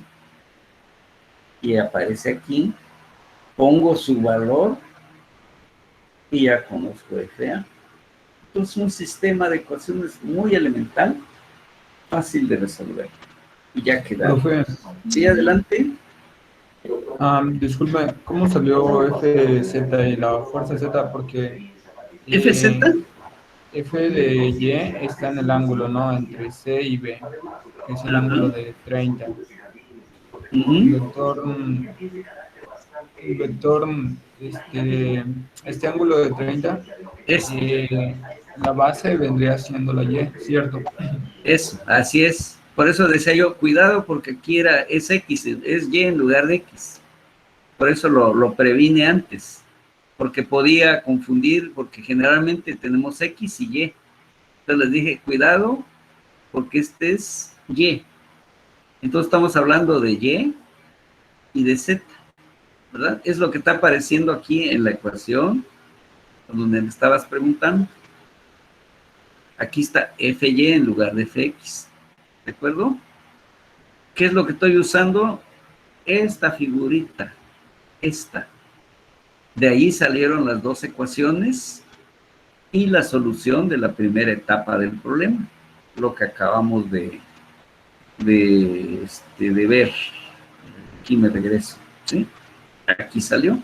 y aparece aquí, pongo su valor y ya conozco FA. Entonces, un sistema de ecuaciones muy elemental, fácil de resolver. Y ya queda. Profe, Sí, adelante. disculpe, ¿cómo salió FZ y la fuerza Z? Porque FZ, F de Y está en el ángulo, ¿no? Entre C y B, que es el ángulo de 30. Vector, vector, este ángulo de 30, la base vendría siendo la Y, ¿cierto? eso, así es. Por eso decía yo, cuidado, porque aquí es X, es Y en lugar de X. Por eso lo previne antes, porque podía confundir, porque generalmente tenemos X y Y. Entonces les dije, cuidado, porque este es Y. Entonces estamos hablando de Y de Z, ¿verdad? Es lo que está apareciendo aquí en la ecuación, donde me estabas preguntando. Aquí está FY en lugar de FX, ¿de acuerdo? ¿Qué es lo que estoy usando? Esta figurita, esta. De ahí salieron las dos ecuaciones y la solución de la primera etapa del problema, lo que acabamos de ver. Aquí me regreso, ¿sí? Aquí salió.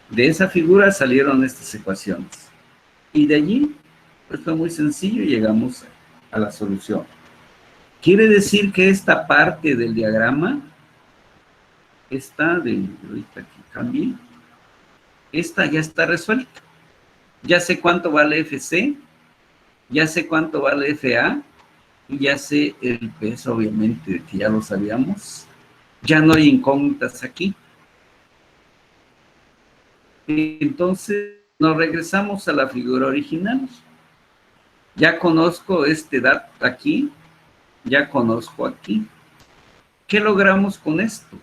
De esa figura salieron estas ecuaciones. Y de allí, pues fue muy sencillo y llegamos a la solución. Quiere decir que esta parte del diagrama, ahorita aquí cambié, esta ya está resuelta. Ya sé cuánto vale FC, ya sé cuánto vale FA, y ya sé el peso, obviamente, que ya lo sabíamos. Ya no hay incógnitas aquí. Entonces, nos regresamos a la figura original. Ya conozco este dato aquí, ya conozco aquí. ¿Qué logramos con esto?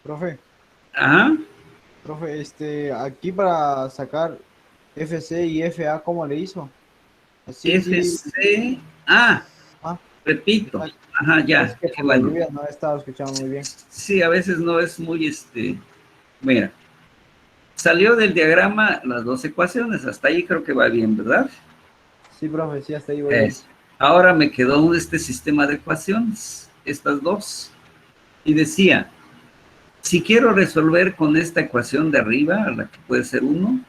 Profe, Ajá. profe, aquí para sacar FC y FA, ¿cómo le hizo? Así, FC, Ah, repito. Ajá, es ya, que qué por la bueno. lluvia no estaba escuchando muy bien. Sí, a veces no es muy, mira, salió del diagrama las dos ecuaciones, hasta ahí creo que va bien, ¿verdad? Sí, profe, sí, hasta ahí voy bien. Ahora me quedó este sistema de ecuaciones, estas dos, y decía, si quiero resolver con esta ecuación de arriba, la que puede ser 1,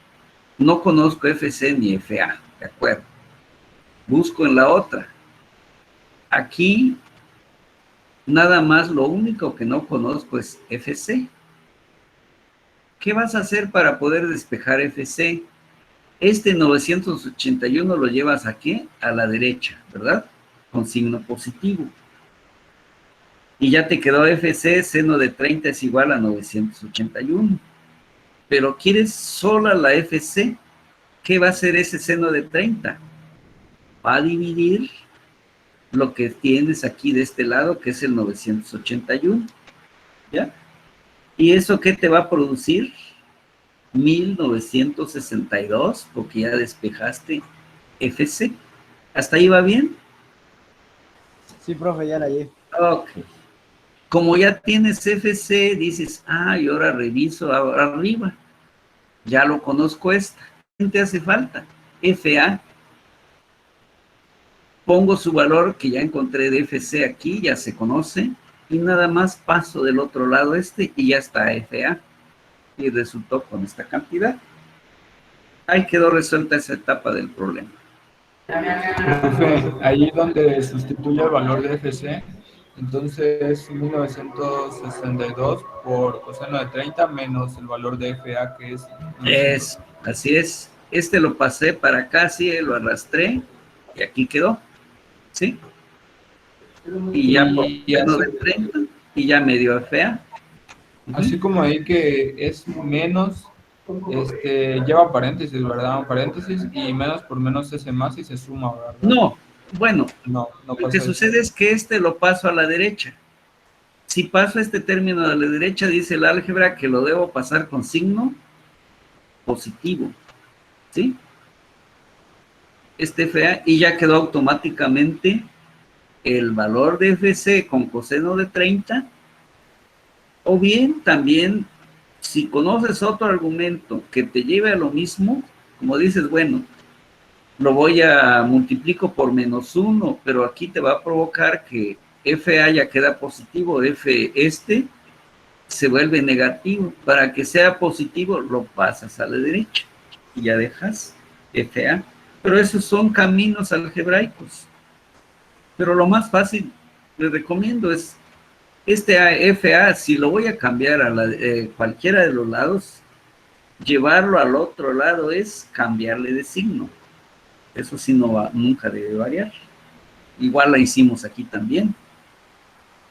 no conozco FC ni FA, ¿de acuerdo? Busco en la otra. Aquí, nada más lo único que no conozco es FC. ¿Qué vas a hacer para poder despejar FC? Este 981 lo llevas aquí, a la derecha, ¿verdad? Con signo positivo. Y ya te quedó FC, seno de 30 es igual a 981. Pero quieres sola la FC, ¿qué va a hacer ese seno de 30? Va a dividir lo que tienes aquí de este lado, que es el 981, ¿ya? ¿Y eso qué te va a producir? 1962, porque ya despejaste FC. ¿Hasta ahí va bien? Sí, profe, ya la llevé. Ok. Como ya tienes FC, dices, y ahora reviso ahora arriba. Ya lo conozco esta. ¿Qué te hace falta? FA. Pongo su valor que ya encontré de FC aquí, ya se conoce, y nada más paso del otro lado y ya está FA. Y resultó con esta cantidad. Ahí quedó resuelta esa etapa del problema. Profe, ahí donde sustituye el valor de FC, entonces 1962 por coseno de 30 menos el valor de FA, que es... Así es. Lo pasé para acá, sí, lo arrastré, y aquí quedó, ¿sí? Y ya por coseno de 30, y ya me dio FA. Así como ahí que es menos, lleva paréntesis, ¿verdad? Paréntesis, y menos por menos es más y se suma, ¿verdad? No, bueno, no lo que sucede es que lo paso a la derecha. Si paso este término a la derecha, dice el álgebra que lo debo pasar con signo positivo, ¿sí? FA, y ya quedó automáticamente el valor de FC con coseno de 30 O bien también, si conoces otro argumento que te lleve a lo mismo, como dices, bueno, lo voy a multiplico por -1, pero aquí te va a provocar que FA ya queda positivo, F se vuelve negativo. Para que sea positivo, lo pasas a la derecha y ya dejas FA. Pero esos son caminos algebraicos. Pero lo más fácil, les recomiendo, es FA, si lo voy a cambiar a cualquiera de los lados, llevarlo al otro lado es cambiarle de signo. Eso sí nunca debe variar. Igual la hicimos aquí también.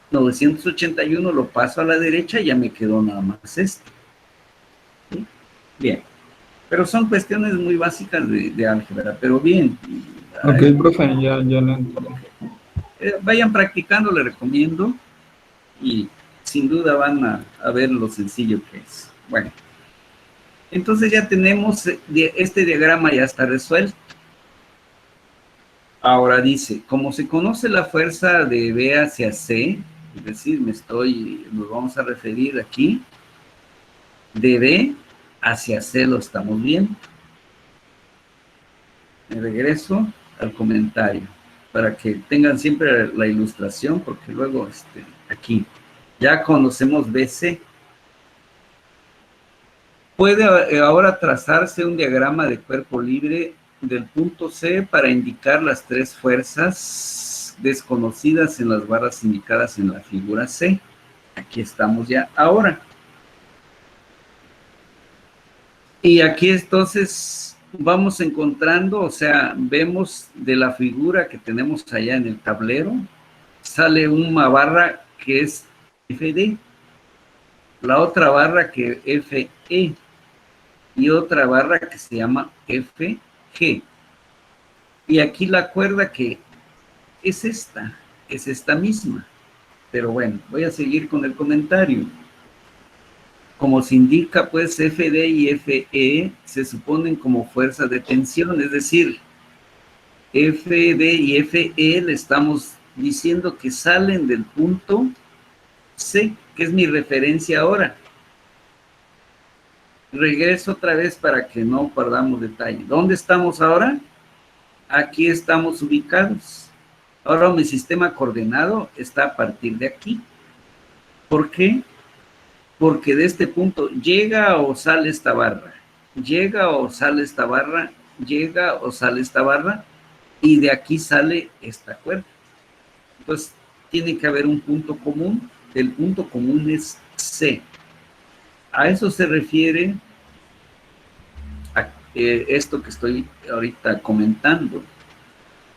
981 lo paso a la derecha y ya me quedó nada más esto. ¿Sí? Bien. Pero son cuestiones muy básicas de álgebra, pero bien. Ok, profe, ya lo entiendo. Vayan practicando, les recomiendo, y sin duda van a ver lo sencillo que es. Bueno, entonces ya tenemos, este diagrama ya está resuelto. Ahora dice, como se conoce la fuerza de B hacia C, es decir, nos vamos a referir aquí, de B hacia C lo estamos viendo. Me regreso al comentario, para que tengan siempre la ilustración, porque luego aquí ya conocemos BC. Puede ahora trazarse un diagrama de cuerpo libre del punto C para indicar las tres fuerzas desconocidas en las barras indicadas en la figura C. Aquí estamos ya ahora. Y aquí entonces vamos encontrando, o sea, vemos de la figura que tenemos allá en el tablero, sale una barra que es FD, la otra barra que es FE, y otra barra que se llama FG. Y aquí la cuerda que es esta misma. Pero bueno, voy a seguir con el comentario. Como se indica, pues FD y FE se suponen como fuerzas de tensión, es decir, FD y FE le estamos diciendo que salen del punto C, que es mi referencia ahora. Regreso otra vez para que no perdamos detalle. ¿Dónde estamos ahora? Aquí estamos ubicados. Ahora mi sistema coordenado está a partir de aquí. ¿Por qué? Porque de este punto llega o sale esta barra, llega o sale esta barra, llega o sale esta barra, y de aquí sale esta cuerda. Entonces, tiene que haber un punto común. El punto común es C. A eso se refiere esto que estoy ahorita comentando.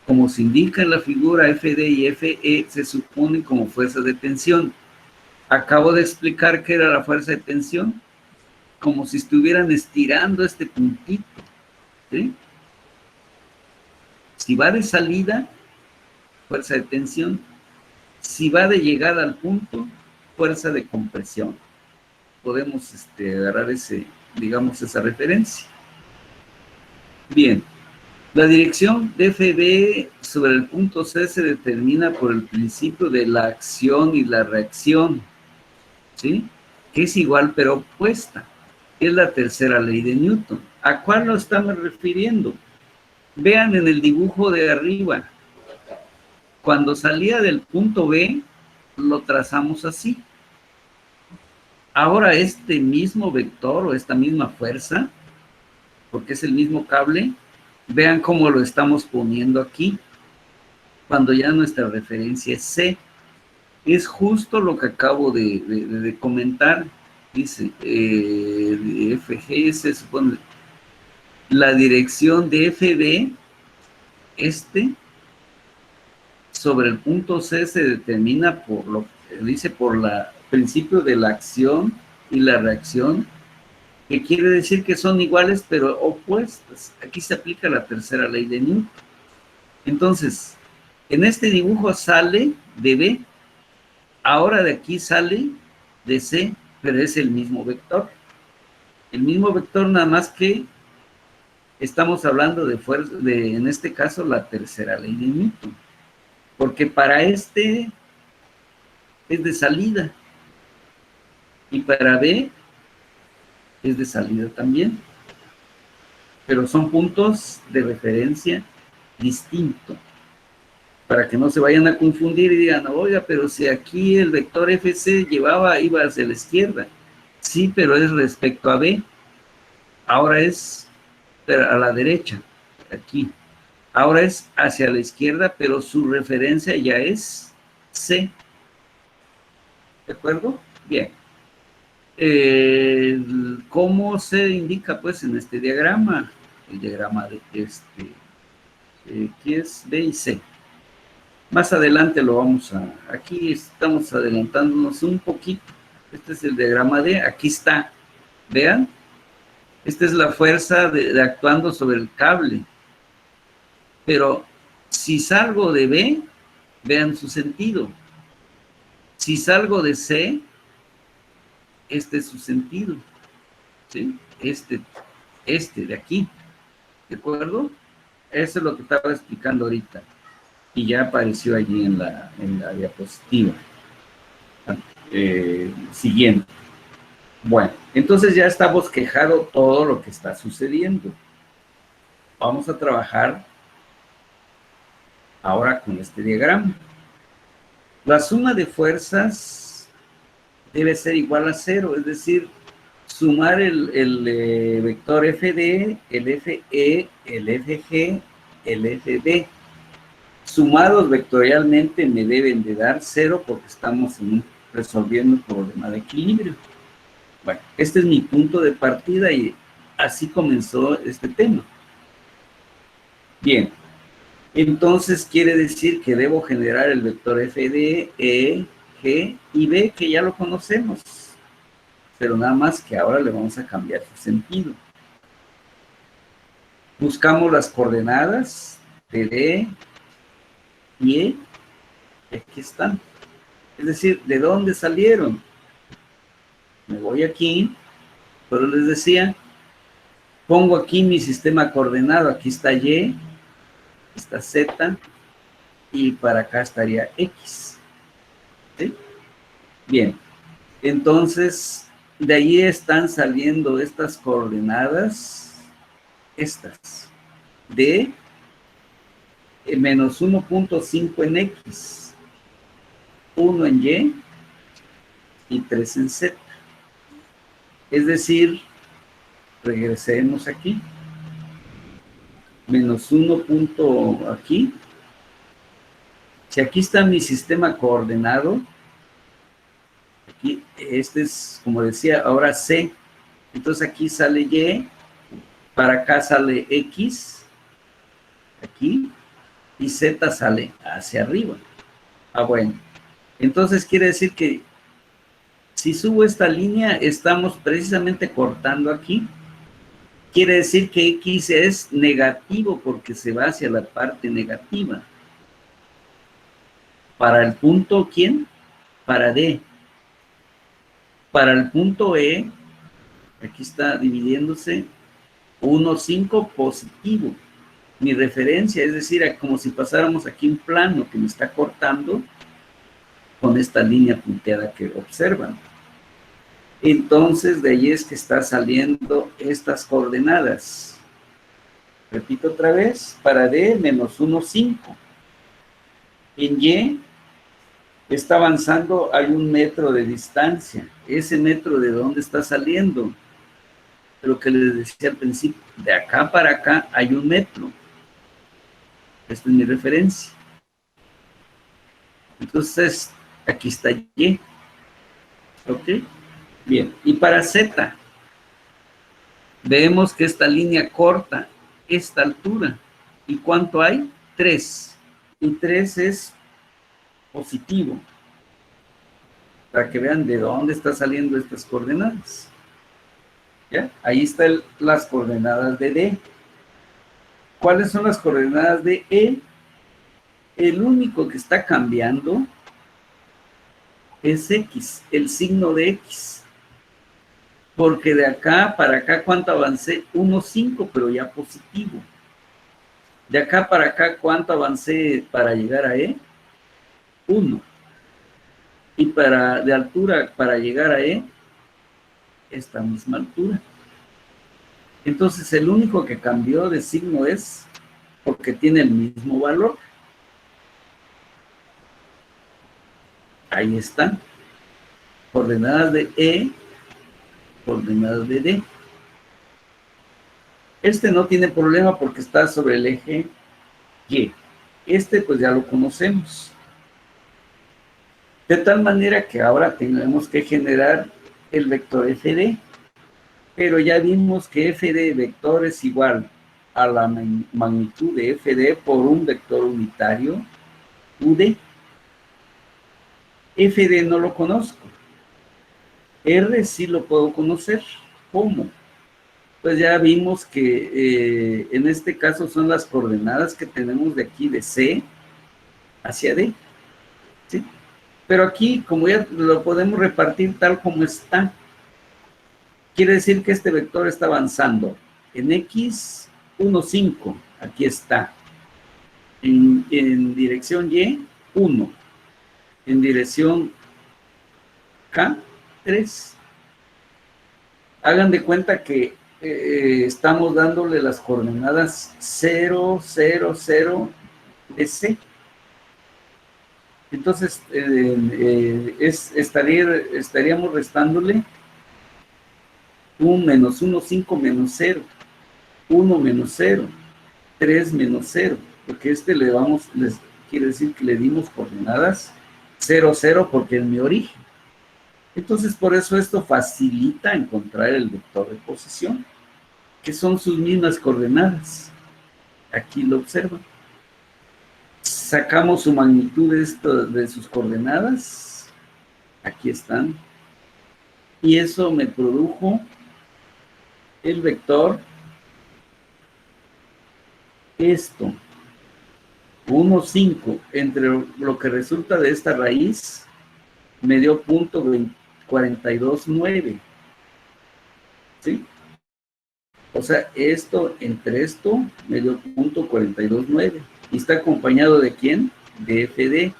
Como se indica en la figura, FD y FE se suponen como fuerzas de tensión. Acabo de explicar qué era la fuerza de tensión, como si estuvieran estirando este puntito, ¿sí? Si va de salida, fuerza de tensión. Si va de llegada al punto, fuerza de compresión. Podemos agarrar esa referencia. Bien, la dirección de FB sobre el punto C se determina por el principio de la acción y la reacción, ¿sí? Que es igual pero opuesta. Es la tercera ley de Newton. ¿A cuál nos estamos refiriendo? Vean en el dibujo de arriba. Cuando salía del punto B, lo trazamos así. Ahora este mismo vector o esta misma fuerza, porque es el mismo cable, vean cómo lo estamos poniendo aquí, cuando ya nuestra referencia es C. Es justo lo que acabo de comentar. Dice, FG se supone, la dirección de FB, sobre el punto C se determina por lo que dice, por el principio de la acción y la reacción, que quiere decir que son iguales pero opuestas. Aquí se aplica la tercera ley de Newton. Entonces, en este dibujo sale de B, ahora de aquí sale de C, pero es el mismo vector. El mismo vector, nada más que estamos hablando de fuerza, en este caso, la tercera ley de Newton. Porque para es de salida. Y para B es de salida también. Pero son puntos de referencia distintos. Para que no se vayan a confundir y digan, oiga, pero si aquí el vector FC iba hacia la izquierda. Sí, pero es respecto a B. Ahora es a la derecha, aquí. Ahora es hacia la izquierda, pero su referencia ya es C. ¿De acuerdo? Bien. ¿Cómo se indica, pues, en este diagrama? El diagrama de aquí es B y C. Más adelante lo vamos a... Aquí estamos adelantándonos un poquito. Este es el diagrama D. Aquí está. Vean. Esta es la fuerza de actuando sobre el cable. Pero si salgo de B, vean su sentido. Si salgo de C, este es su sentido. ¿Sí? Este de aquí. ¿De acuerdo? Eso es lo que estaba explicando ahorita. Y ya apareció allí en la diapositiva. Siguiente. Bueno, entonces ya está bosquejado todo lo que está sucediendo. Vamos a trabajar ahora con este diagrama. La suma de fuerzas debe ser igual a 0, es decir, sumar el vector FD, el FE, el FG, el FB. Sumados vectorialmente me deben de dar 0 porque estamos resolviendo un problema de equilibrio. Bueno, este es mi punto de partida y así comenzó este tema. Bien, entonces quiere decir que debo generar el vector FD, E, G y B, que ya lo conocemos. Pero nada más que ahora le vamos a cambiar su sentido. Buscamos las coordenadas de D y E, aquí están. Es decir, ¿de dónde salieron? Me voy aquí, pero les decía, pongo aquí mi sistema coordenado, aquí está Y, está Z, y para acá estaría X. ¿Sí? Bien, entonces, de ahí están saliendo estas coordenadas, estas, de menos 1.5 en X, 1 en Y, y 3 en Z. Es decir, regresemos aquí. Menos 1 punto aquí. Si aquí está mi sistema coordenado, aquí, este es, como decía, ahora C. Entonces aquí sale Y, para acá sale X, aquí, y Z sale hacia arriba. Ah, bueno. Entonces quiere decir que si subo esta línea, estamos precisamente cortando aquí. Quiere decir que X es negativo porque se va hacia la parte negativa. Para el punto, ¿quién? Para D. Para el punto E, aquí está dividiéndose, 1,5 positivo. Mi referencia, es decir, como si pasáramos aquí un plano que me está cortando con esta línea punteada que observan. Entonces, de ahí es que está saliendo estas coordenadas. Repito otra vez, para D, menos 1,5. En Y, está avanzando, hay 1 metro de distancia. Ese metro, ¿de dónde está saliendo? Lo que les decía al principio, de acá para acá hay 1 metro. Esta es mi referencia. Entonces, aquí está Y. ¿Ok? Bien, y para Z, vemos que esta línea corta esta altura. ¿Y cuánto hay? 3. Y 3 es positivo. Para que vean de dónde están saliendo estas coordenadas. ¿Ya? Ahí están las coordenadas de D. ¿Cuáles son las coordenadas de E? El único que está cambiando es X, el signo de X. Porque de acá para acá, ¿cuánto avancé? 1,5, pero ya positivo. De acá para acá, ¿cuánto avancé para llegar a E? 1. Y de altura para llegar a E, esta misma altura. Entonces, el único que cambió de signo es porque tiene el mismo valor. Ahí están. Coordenadas de E, coordenadas de D. Este no tiene problema porque está sobre el eje Y. Este pues ya lo conocemos. De tal manera que ahora tenemos que generar el vector FD. Pero ya vimos que FD vector es igual a la magnitud de FD por un vector unitario UD. FD no lo conozco. R sí lo puedo conocer. ¿Cómo? Pues ya vimos que en este caso son las coordenadas que tenemos de aquí de C hacia D. ¿Sí? Pero aquí, como ya lo podemos repartir tal como está, quiere decir que este vector está avanzando. En X, 1, 5. Aquí está. En dirección Y, 1. En dirección K, 3. Hagan de cuenta que estamos dándole las coordenadas 0, 0, 0 de C. Entonces, estaríamos restándole 1 menos 1, 5 menos 0, 1 menos 0, 3 menos 0, porque quiere decir que le dimos coordenadas 0, 0, porque es mi origen. Entonces, por eso esto facilita encontrar el vector de posición, que son sus mismas coordenadas. Aquí lo observan. Sacamos su magnitud de sus coordenadas. Aquí están. Y eso me produjo el vector. Esto. 1, 5. Entre lo que resulta de esta raíz, me dio punto 42,9. ¿Sí? O sea, esto entre esto me dio punto 42,9. ¿Y está acompañado de quién? De FD.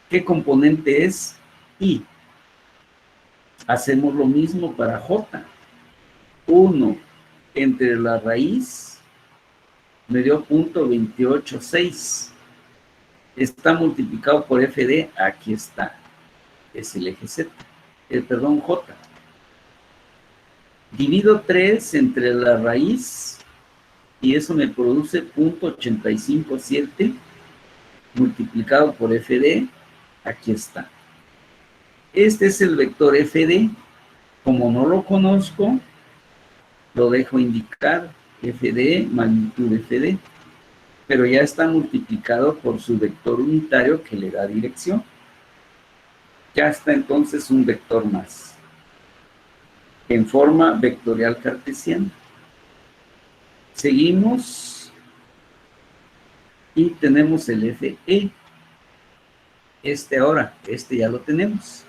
¿Qué componente es? I. Hacemos lo mismo para J. 1 entre la raíz me dio punto 28,6. Está multiplicado por FD. Aquí está. Es el eje Z. Perdón, J. Divido 3 entre la raíz y eso me produce punto 85,7 multiplicado por FD. Aquí está. Este es el vector FD. Como no lo conozco, lo dejo indicar. FD, magnitud FD. Pero ya está multiplicado por su vector unitario que le da dirección. Ya está entonces un vector más en forma vectorial cartesiana. Seguimos y tenemos el FE. Este ya lo tenemos.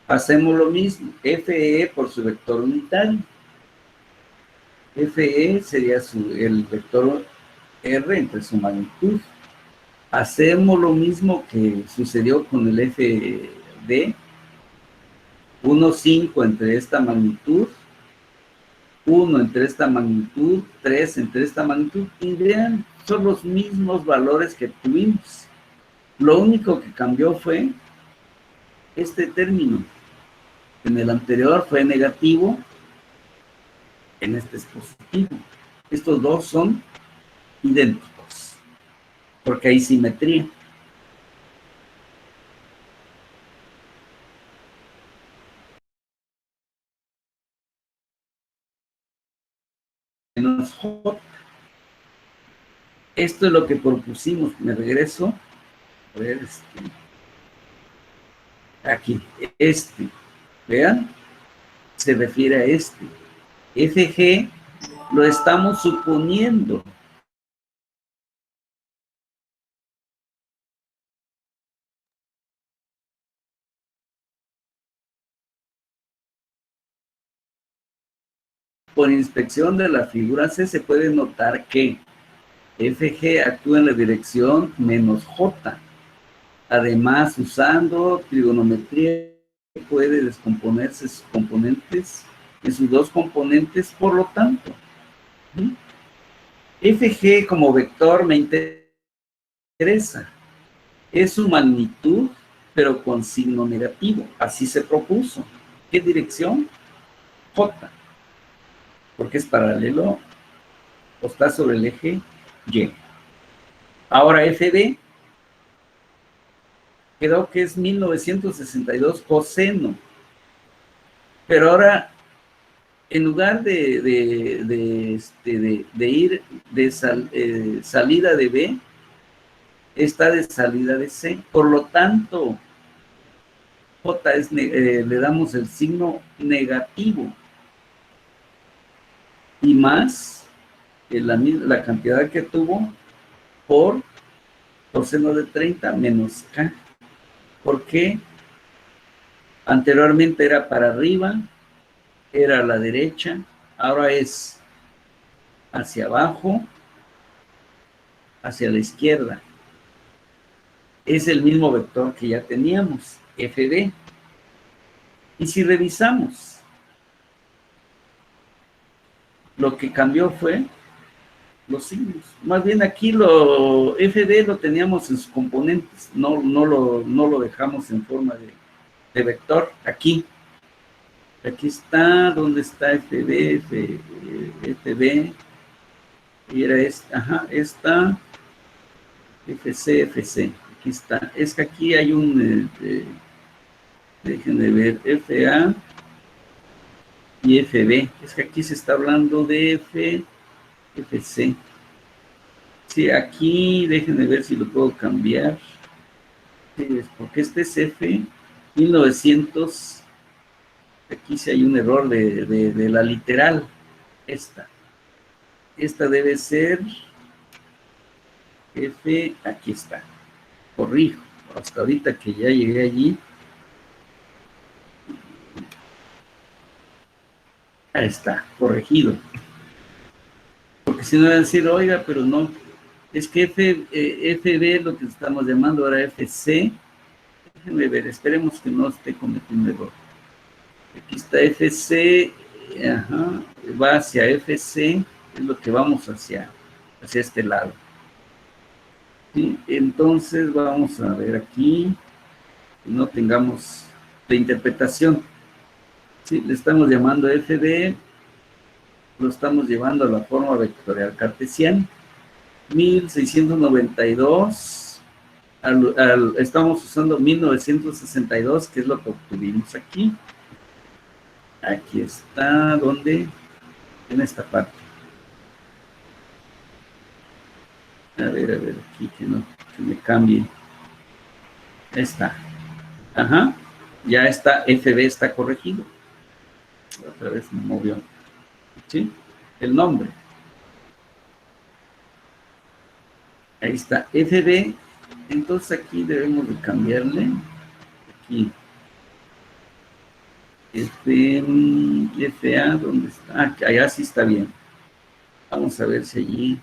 Hacemos lo mismo, FE por su vector unitario. FE sería el vector R entre su magnitud. Hacemos lo mismo que sucedió con el FD. 1, 5 entre esta magnitud, 1 entre esta magnitud, 3 entre esta magnitud, y vean, son los mismos valores que tuvimos. Lo único que cambió fue este término. En el anterior fue negativo, en este es positivo. Estos dos son idénticos, porque hay simetría. Menos J. Esto es lo que propusimos. Me regreso. A ver, aquí, vean, se refiere a este. FG lo estamos suponiendo. Por inspección de la figura C se puede notar que FG actúa en la dirección menos J. Además, usando trigonometría puede descomponerse sus componentes en sus dos componentes, por lo tanto, ¿sí? FG como vector me interesa. Es su magnitud, pero con signo negativo. Así se propuso. ¿Qué dirección? J. Porque es paralelo o está sobre el eje Y. Ahora FB quedó que es 1962 coseno. Pero ahora, en lugar de ir de salida de B, está de salida de C. Por lo tanto, J es, le damos el signo negativo. Y más la cantidad que tuvo por coseno de 30 menos K. ¿Por qué? Anteriormente era para arriba, era a la derecha, ahora es hacia abajo, hacia la izquierda. Es el mismo vector que ya teníamos, FB. Y si revisamos, lo que cambió fue los signos. Más bien aquí lo FB lo teníamos en sus componentes, no lo dejamos en forma de vector. Aquí está, ¿dónde está FB? FB, y era esta, FC, aquí está. Es que aquí hay un, déjenme ver, FA y FB. Es que aquí se está hablando de FC. Sí, aquí déjenme ver si lo puedo cambiar. Sí, porque este es F 1900. Aquí sí hay un error de la literal. Esta debe ser F, aquí está. Corrijo, hasta ahorita que ya llegué allí. Ahí está, corregido. Porque si no voy a decir, oiga, pero no, es que FB lo que estamos llamando ahora FC. Déjenme ver, esperemos que no esté cometiendo error. Aquí está FC, va hacia FC, es lo que vamos hacia este lado. ¿Sí? Entonces vamos a ver aquí, que no tengamos de interpretación. ¿Sí? Le estamos llamando FD, lo estamos llevando a la forma vectorial cartesiana. 1692, estamos usando 1962, que es lo que obtuvimos aquí. Aquí está, ¿dónde? En esta parte. A ver, aquí que no, que me cambie. Ahí está. Ya está, FB está corregido. Otra vez me movió. ¿Sí? El nombre. Ahí está, FB. Entonces aquí debemos de cambiarle. Aquí. FA, ¿dónde está? Allá sí está bien. Vamos a ver si allí.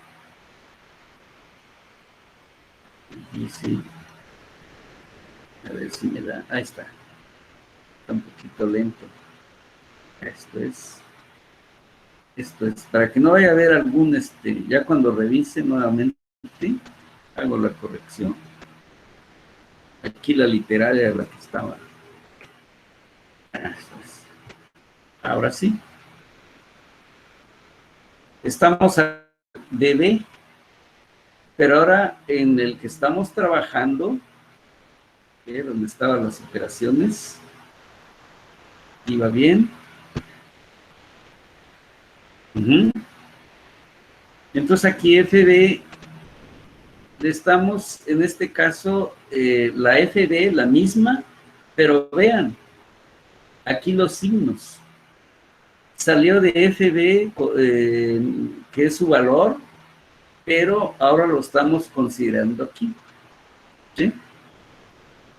Sí. A ver si me da. Ahí está. Está un poquito lento. Esto es para que no vaya a haber algún, ya cuando revise nuevamente, hago la corrección. Aquí la literal era la que estaba. Ahora sí. Estamos a DB, pero ahora en el que estamos trabajando, donde estaban las operaciones, iba bien. Entonces aquí FB, estamos en este caso, la FB, la misma, pero vean, aquí los signos. Salió de FB, que es su valor, pero ahora lo estamos considerando aquí, ¿sí?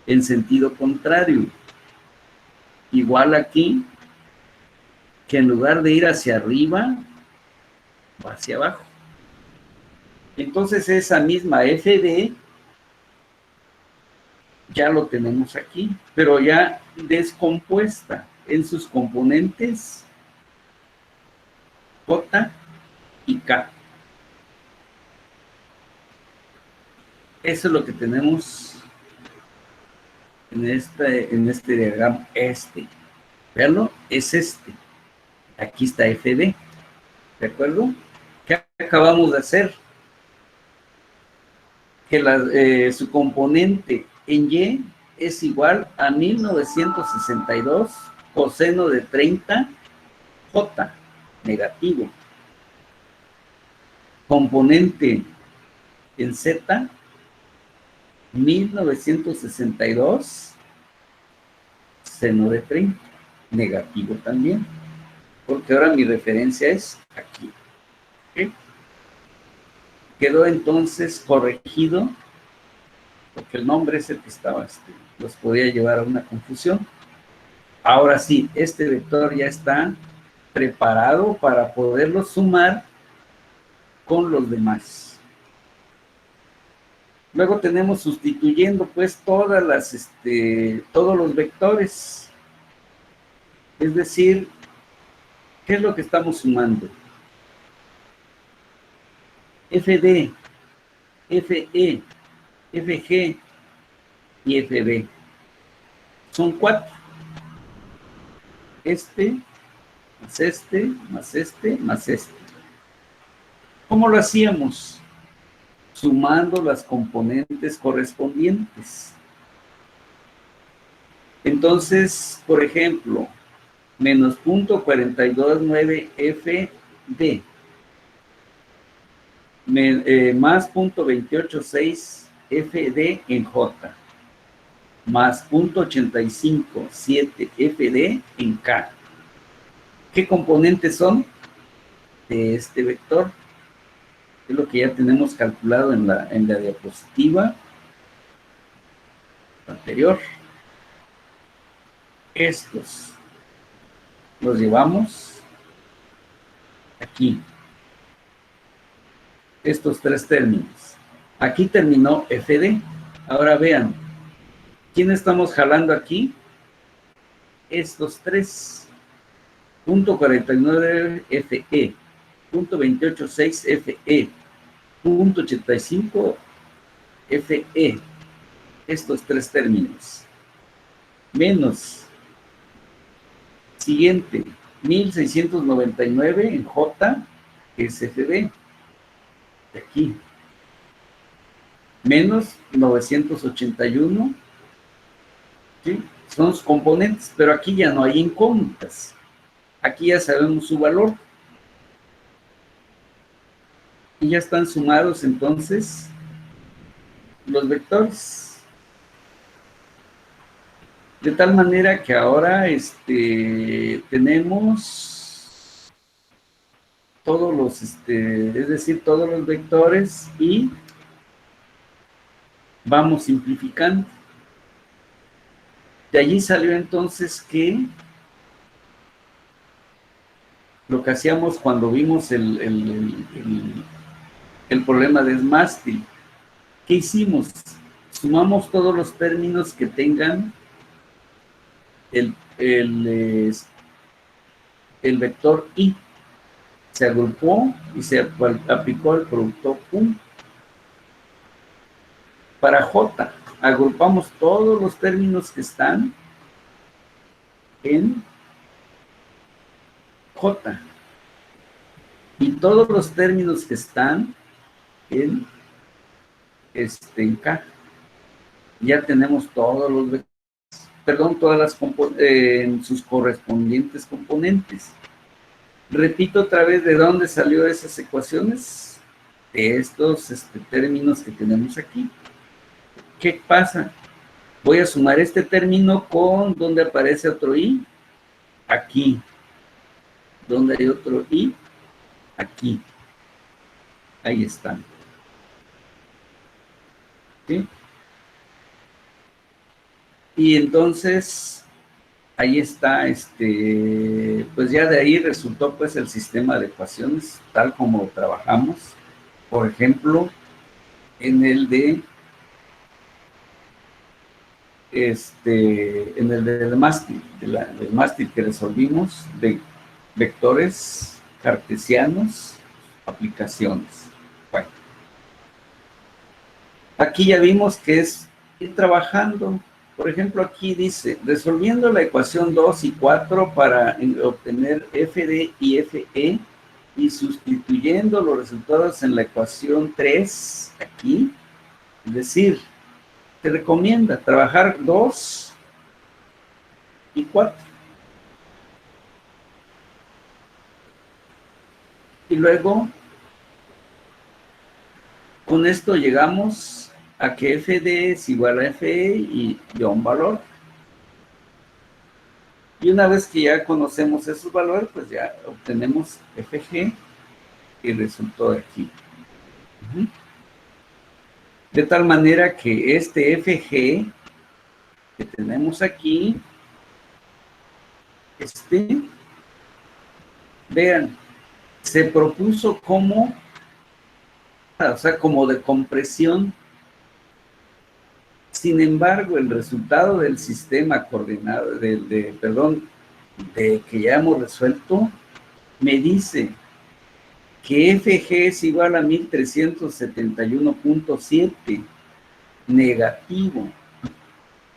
En sentido contrario. Igual aquí, que en lugar de ir hacia arriba, va hacia abajo. Entonces esa misma FB ya lo tenemos aquí, pero ya descompuesta en sus componentes J y K. Eso es lo que tenemos en este diagrama. Veanlo, es este. Aquí está FD. ¿De acuerdo? ¿Qué acabamos de hacer? Que su componente en Y es igual a 1962 coseno de 30 J, negativo. Componente en Z, 1962 seno de 30, negativo también, porque ahora mi referencia es aquí. ¿Okay? Quedó entonces corregido, porque el nombre es el que estaba, los podía llevar a una confusión. Ahora sí, este vector ya está preparado para poderlo sumar con los demás. Luego tenemos sustituyendo pues todos los vectores. Es decir, ¿qué es lo que estamos sumando? FD, FE, FG y FB. Son 4. Más más este. ¿Cómo lo hacíamos? Sumando las componentes correspondientes. Entonces, por ejemplo, menos 0.429 FD. Más 0.286 FD en J, más 0.857 FD en K. ¿Qué componentes son de este vector? Es lo que ya tenemos calculado en la diapositiva anterior. Estos los llevamos aquí. Estos 3 términos. Aquí terminó FD. Ahora vean, ¿quién estamos jalando aquí? Estos 3. 0.49 FE, 0.286 FE, 0.85 FE. Estos 3 términos. Menos. Siguiente, 1699 en J, que es FD. Aquí, menos 981, ¿sí? Son los componentes, pero aquí ya no hay incógnitas, aquí ya sabemos su valor, y ya están sumados entonces los vectores, de tal manera que ahora tenemos todos los, es decir, todos los vectores, y vamos simplificando. De allí salió entonces que lo que hacíamos cuando vimos el problema de Smastl, ¿qué hicimos? Sumamos todos los términos que tengan el vector I. Se agrupó y se aplicó el producto Q. Para J, agrupamos todos los términos que están en J y todos los términos que están en K. Ya tenemos todos los vectores, todas las en sus correspondientes componentes. Repito otra vez de dónde salió esas ecuaciones, de estos términos que tenemos aquí. ¿Qué pasa? Voy a sumar este término con donde aparece otro I, aquí. Donde hay otro I, aquí. Ahí están. ¿Sí? Y entonces, ahí está, pues ya de ahí resultó pues el sistema de ecuaciones, tal como trabajamos, por ejemplo, en el de en el del mástil, del mástil que resolvimos, de vectores cartesianos, aplicaciones. Bueno, aquí ya vimos que es ir trabajando. Por ejemplo, aquí dice, resolviendo la ecuación 2 y 4 para obtener FD y FE y sustituyendo los resultados en la ecuación 3, aquí, es decir, te recomienda trabajar 2 y 4. Y luego, con esto llegamos a que FD es igual a FE y dio un valor. Y una vez que ya conocemos esos valores, pues ya obtenemos FG y resultó de aquí. De tal manera que este FG que tenemos aquí, vean, se propuso como, o sea, como de compresión. Sin embargo, el resultado del sistema coordenado, de que ya hemos resuelto, me dice que FG es igual a 1371.7, negativo.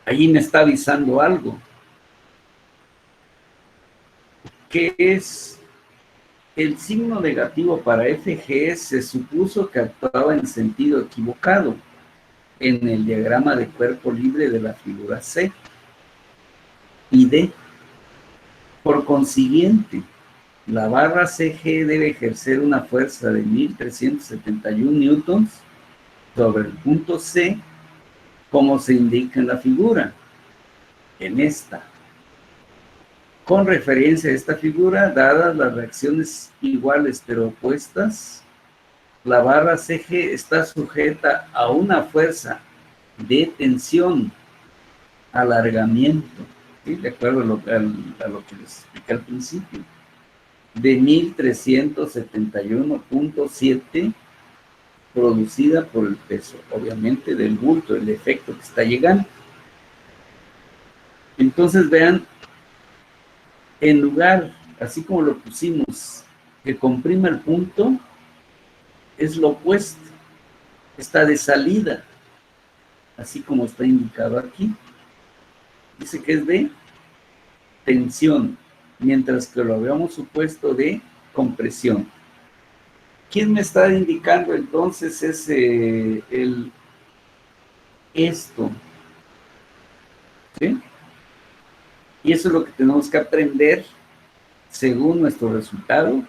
Ahí me está avisando algo. ¿Qué es? El signo negativo para FG se supuso que actuaba en sentido equivocado en el diagrama de cuerpo libre de la figura C y D. Por consiguiente, la barra CG debe ejercer una fuerza de 1371 newtons sobre el punto C, como se indica en la figura, en esta. Con referencia a esta figura, dadas las reacciones iguales pero opuestas, la barra CG está sujeta a una fuerza de tensión, alargamiento, ¿sí? De acuerdo a lo que les expliqué al principio, de 1371.7, producida por el peso, obviamente, del bulto, el efecto que está llegando. Entonces, vean, en lugar, así como lo pusimos, que comprima el punto, es lo opuesto, está de salida, así como está indicado aquí. Dice que es de tensión, mientras que lo habíamos supuesto de compresión. ¿Quién me está indicando entonces esto? ¿Sí? Y eso es lo que tenemos que aprender según nuestro resultado,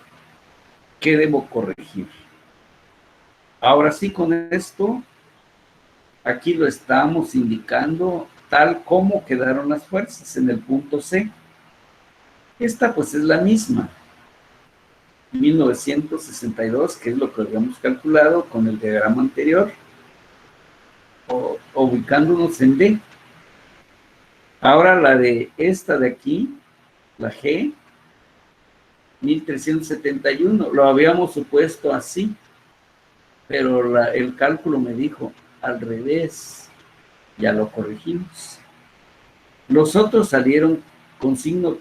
¿qué debo corregir? Ahora sí, con esto, aquí lo estamos indicando tal como quedaron las fuerzas en el punto C. Esta pues es la misma, 1962, que es lo que habíamos calculado con el diagrama anterior, ubicándonos en D. Ahora la de esta de aquí, la G, 1371, lo habíamos supuesto así, pero el cálculo me dijo al revés, ya lo corregimos. Los otros salieron con signo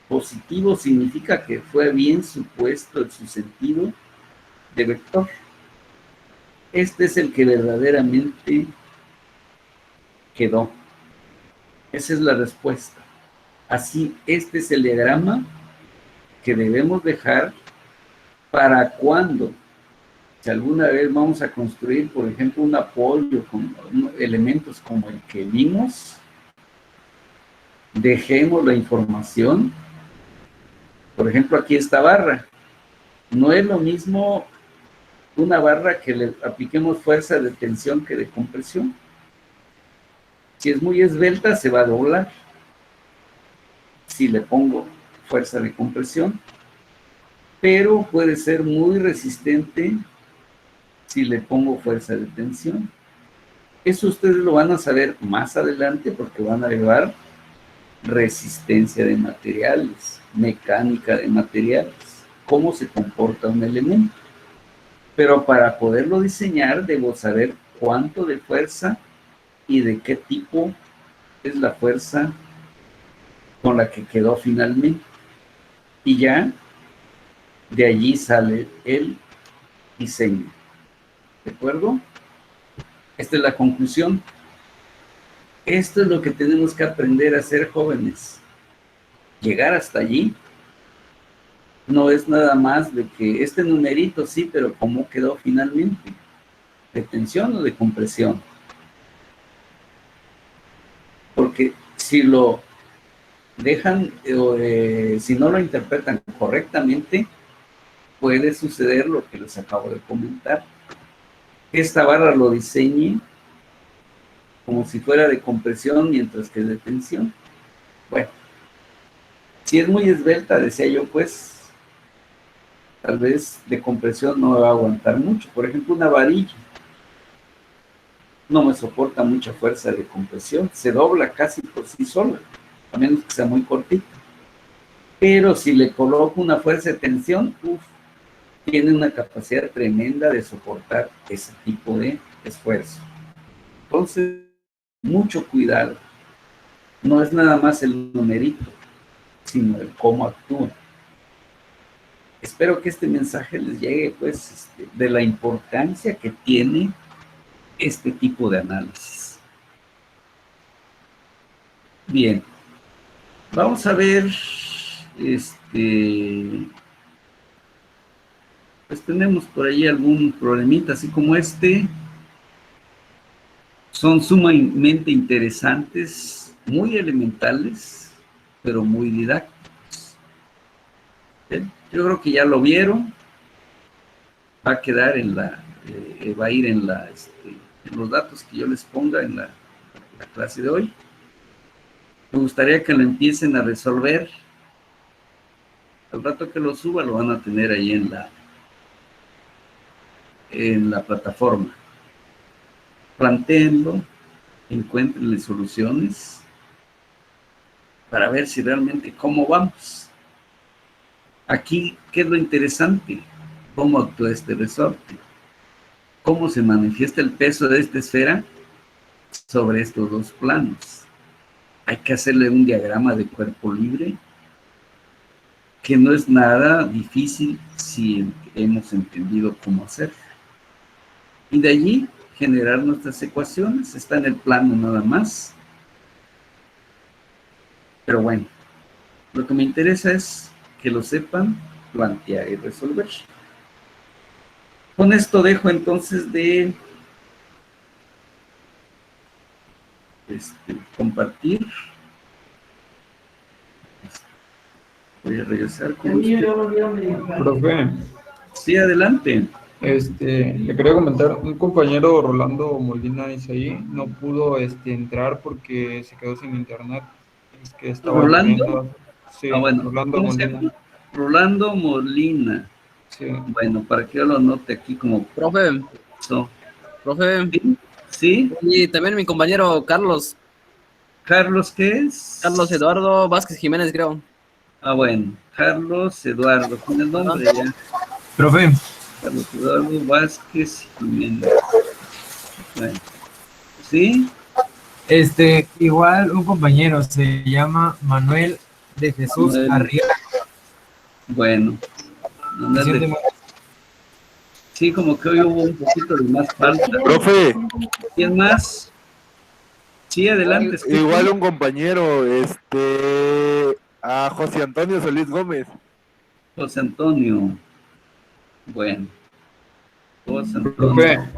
positivo, significa que fue bien supuesto en su sentido de vector. Este es el que verdaderamente quedó. Esa es la respuesta. Así, este es el diagrama que debemos dejar para cuando, si alguna vez vamos a construir, por ejemplo, un apoyo con elementos como el que vimos, dejemos la información. Por ejemplo, aquí esta barra. No es lo mismo una barra que le apliquemos fuerza de tensión que de compresión. Si es muy esbelta, se va a doblar. Si le pongo fuerza de compresión, pero puede ser muy resistente si le pongo fuerza de tensión. Eso ustedes lo van a saber más adelante porque van a llevar resistencia de materiales, mecánica de materiales, cómo se comporta un elemento. Pero para poderlo diseñar debo saber cuánto de fuerza y de qué tipo es la fuerza con la que quedó finalmente. Y ya de allí sale el diseño. ¿De acuerdo? Esta es la conclusión. Esto es lo que tenemos que aprender a hacer, jóvenes. Llegar hasta allí no es nada más de que este numerito sí, pero ¿cómo quedó finalmente? ¿De tensión o de compresión? Porque si lo dejan, si no lo interpretan correctamente, puede suceder lo que les acabo de comentar. Esta barra lo diseñe como si fuera de compresión mientras que de tensión. Bueno, si es muy esbelta, decía yo, pues tal vez de compresión no va a aguantar mucho. Por ejemplo, una varilla no me soporta mucha fuerza de compresión, se dobla casi por sí sola, a menos que sea muy cortita. Pero si le coloco una fuerza de tensión, tiene una capacidad tremenda de soportar ese tipo de esfuerzo. Entonces, mucho cuidado. No es nada más el numerito, sino el cómo actúa. Espero que este mensaje les llegue, pues, de la importancia que tiene este tipo de análisis. Bien, vamos a ver, pues tenemos por ahí algún problemita, así como este. Son sumamente interesantes, muy elementales, pero muy didácticos. Yo creo que ya lo vieron. Va a quedar en va a ir en los datos que yo les ponga en la clase de hoy. Me gustaría que lo empiecen a resolver. Al rato que lo suba, lo van a tener ahí en la plataforma. Plantéenlo, encuéntrenle soluciones para ver si realmente cómo vamos. Aquí, ¿qué es lo interesante? ¿Cómo actúa este resorte? ¿Cómo se manifiesta el peso de esta esfera sobre estos dos planos? Hay que hacerle un diagrama de cuerpo libre, que no es nada difícil si hemos entendido cómo hacerlo. Y de allí generar nuestras ecuaciones. Está en el plano nada más. Pero bueno, lo que me interesa es que lo sepan plantear y resolver. Con esto dejo entonces de compartir. Voy a regresar con usted. Profe, Sí, adelante. le quería comentar, un compañero, Rolando Molina Isaí, no pudo entrar porque se quedó sin internet. Es que estaba ¿Rolando? viendo. Sí, Bueno, Rolando ¿cómo se Molina. llama? Rolando Molina. Sí. Bueno, para que yo lo anote aquí como Profe, so. profe, ¿Sí? y también mi compañero Carlos ¿Qué es? Carlos Eduardo Vázquez Jiménez, creo. Bueno, Carlos Eduardo, con el nombre ya. Profe, Carlos Eduardo Vázquez Jiménez. Bueno, ¿sí? igual un compañero se llama Manuel de Jesús Manuel. Arriaga. Bueno, sí, como que hoy hubo un poquito de más falta. Profe, ¿Quién más? Sí, adelante. escucho. igual un compañero, a José Antonio Solís Gómez. José Antonio. Bueno. José Profe, Antonio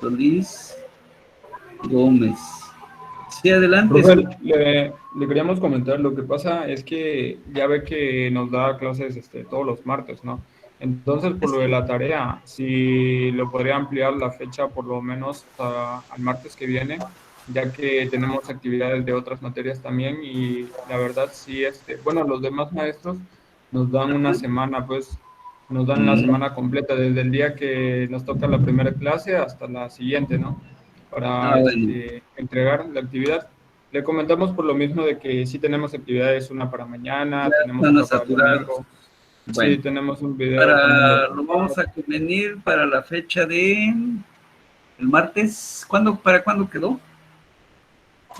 Solís Gómez. Sí, adelante. profe, le queríamos comentar, lo que pasa es que ya ve que nos da clases todos los martes, ¿no? Entonces, por lo de la tarea, si lo podría ampliar la fecha por lo menos al martes que viene, ya que tenemos actividades de otras materias también y la verdad sí, bueno, los demás maestros nos dan una semana, pues, nos dan la semana completa, desde el día que nos toca la primera clase hasta la siguiente, ¿no? Para Bueno. entregar la actividad. Le comentamos por lo mismo de que sí tenemos actividades, una para mañana, Ya tenemos están otra para el saturados. domingo. Bueno, Sí, tenemos un video. lo vamos a convenir para la fecha de el martes. ¿Para cuándo quedó?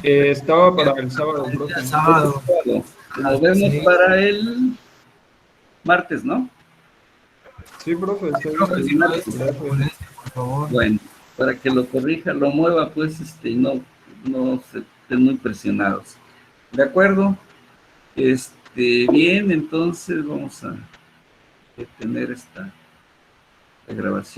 Estaba para el sábado, profe. El sábado. Nos vemos Sí. para el martes, ¿no? Sí, profe, estoy Profe, si disponible. puedes, Gracias. por favor. Bueno, para que lo corrija, lo mueva, pues, y no se estén muy presionados. ¿De acuerdo? Bien, entonces vamos a detener esta grabación.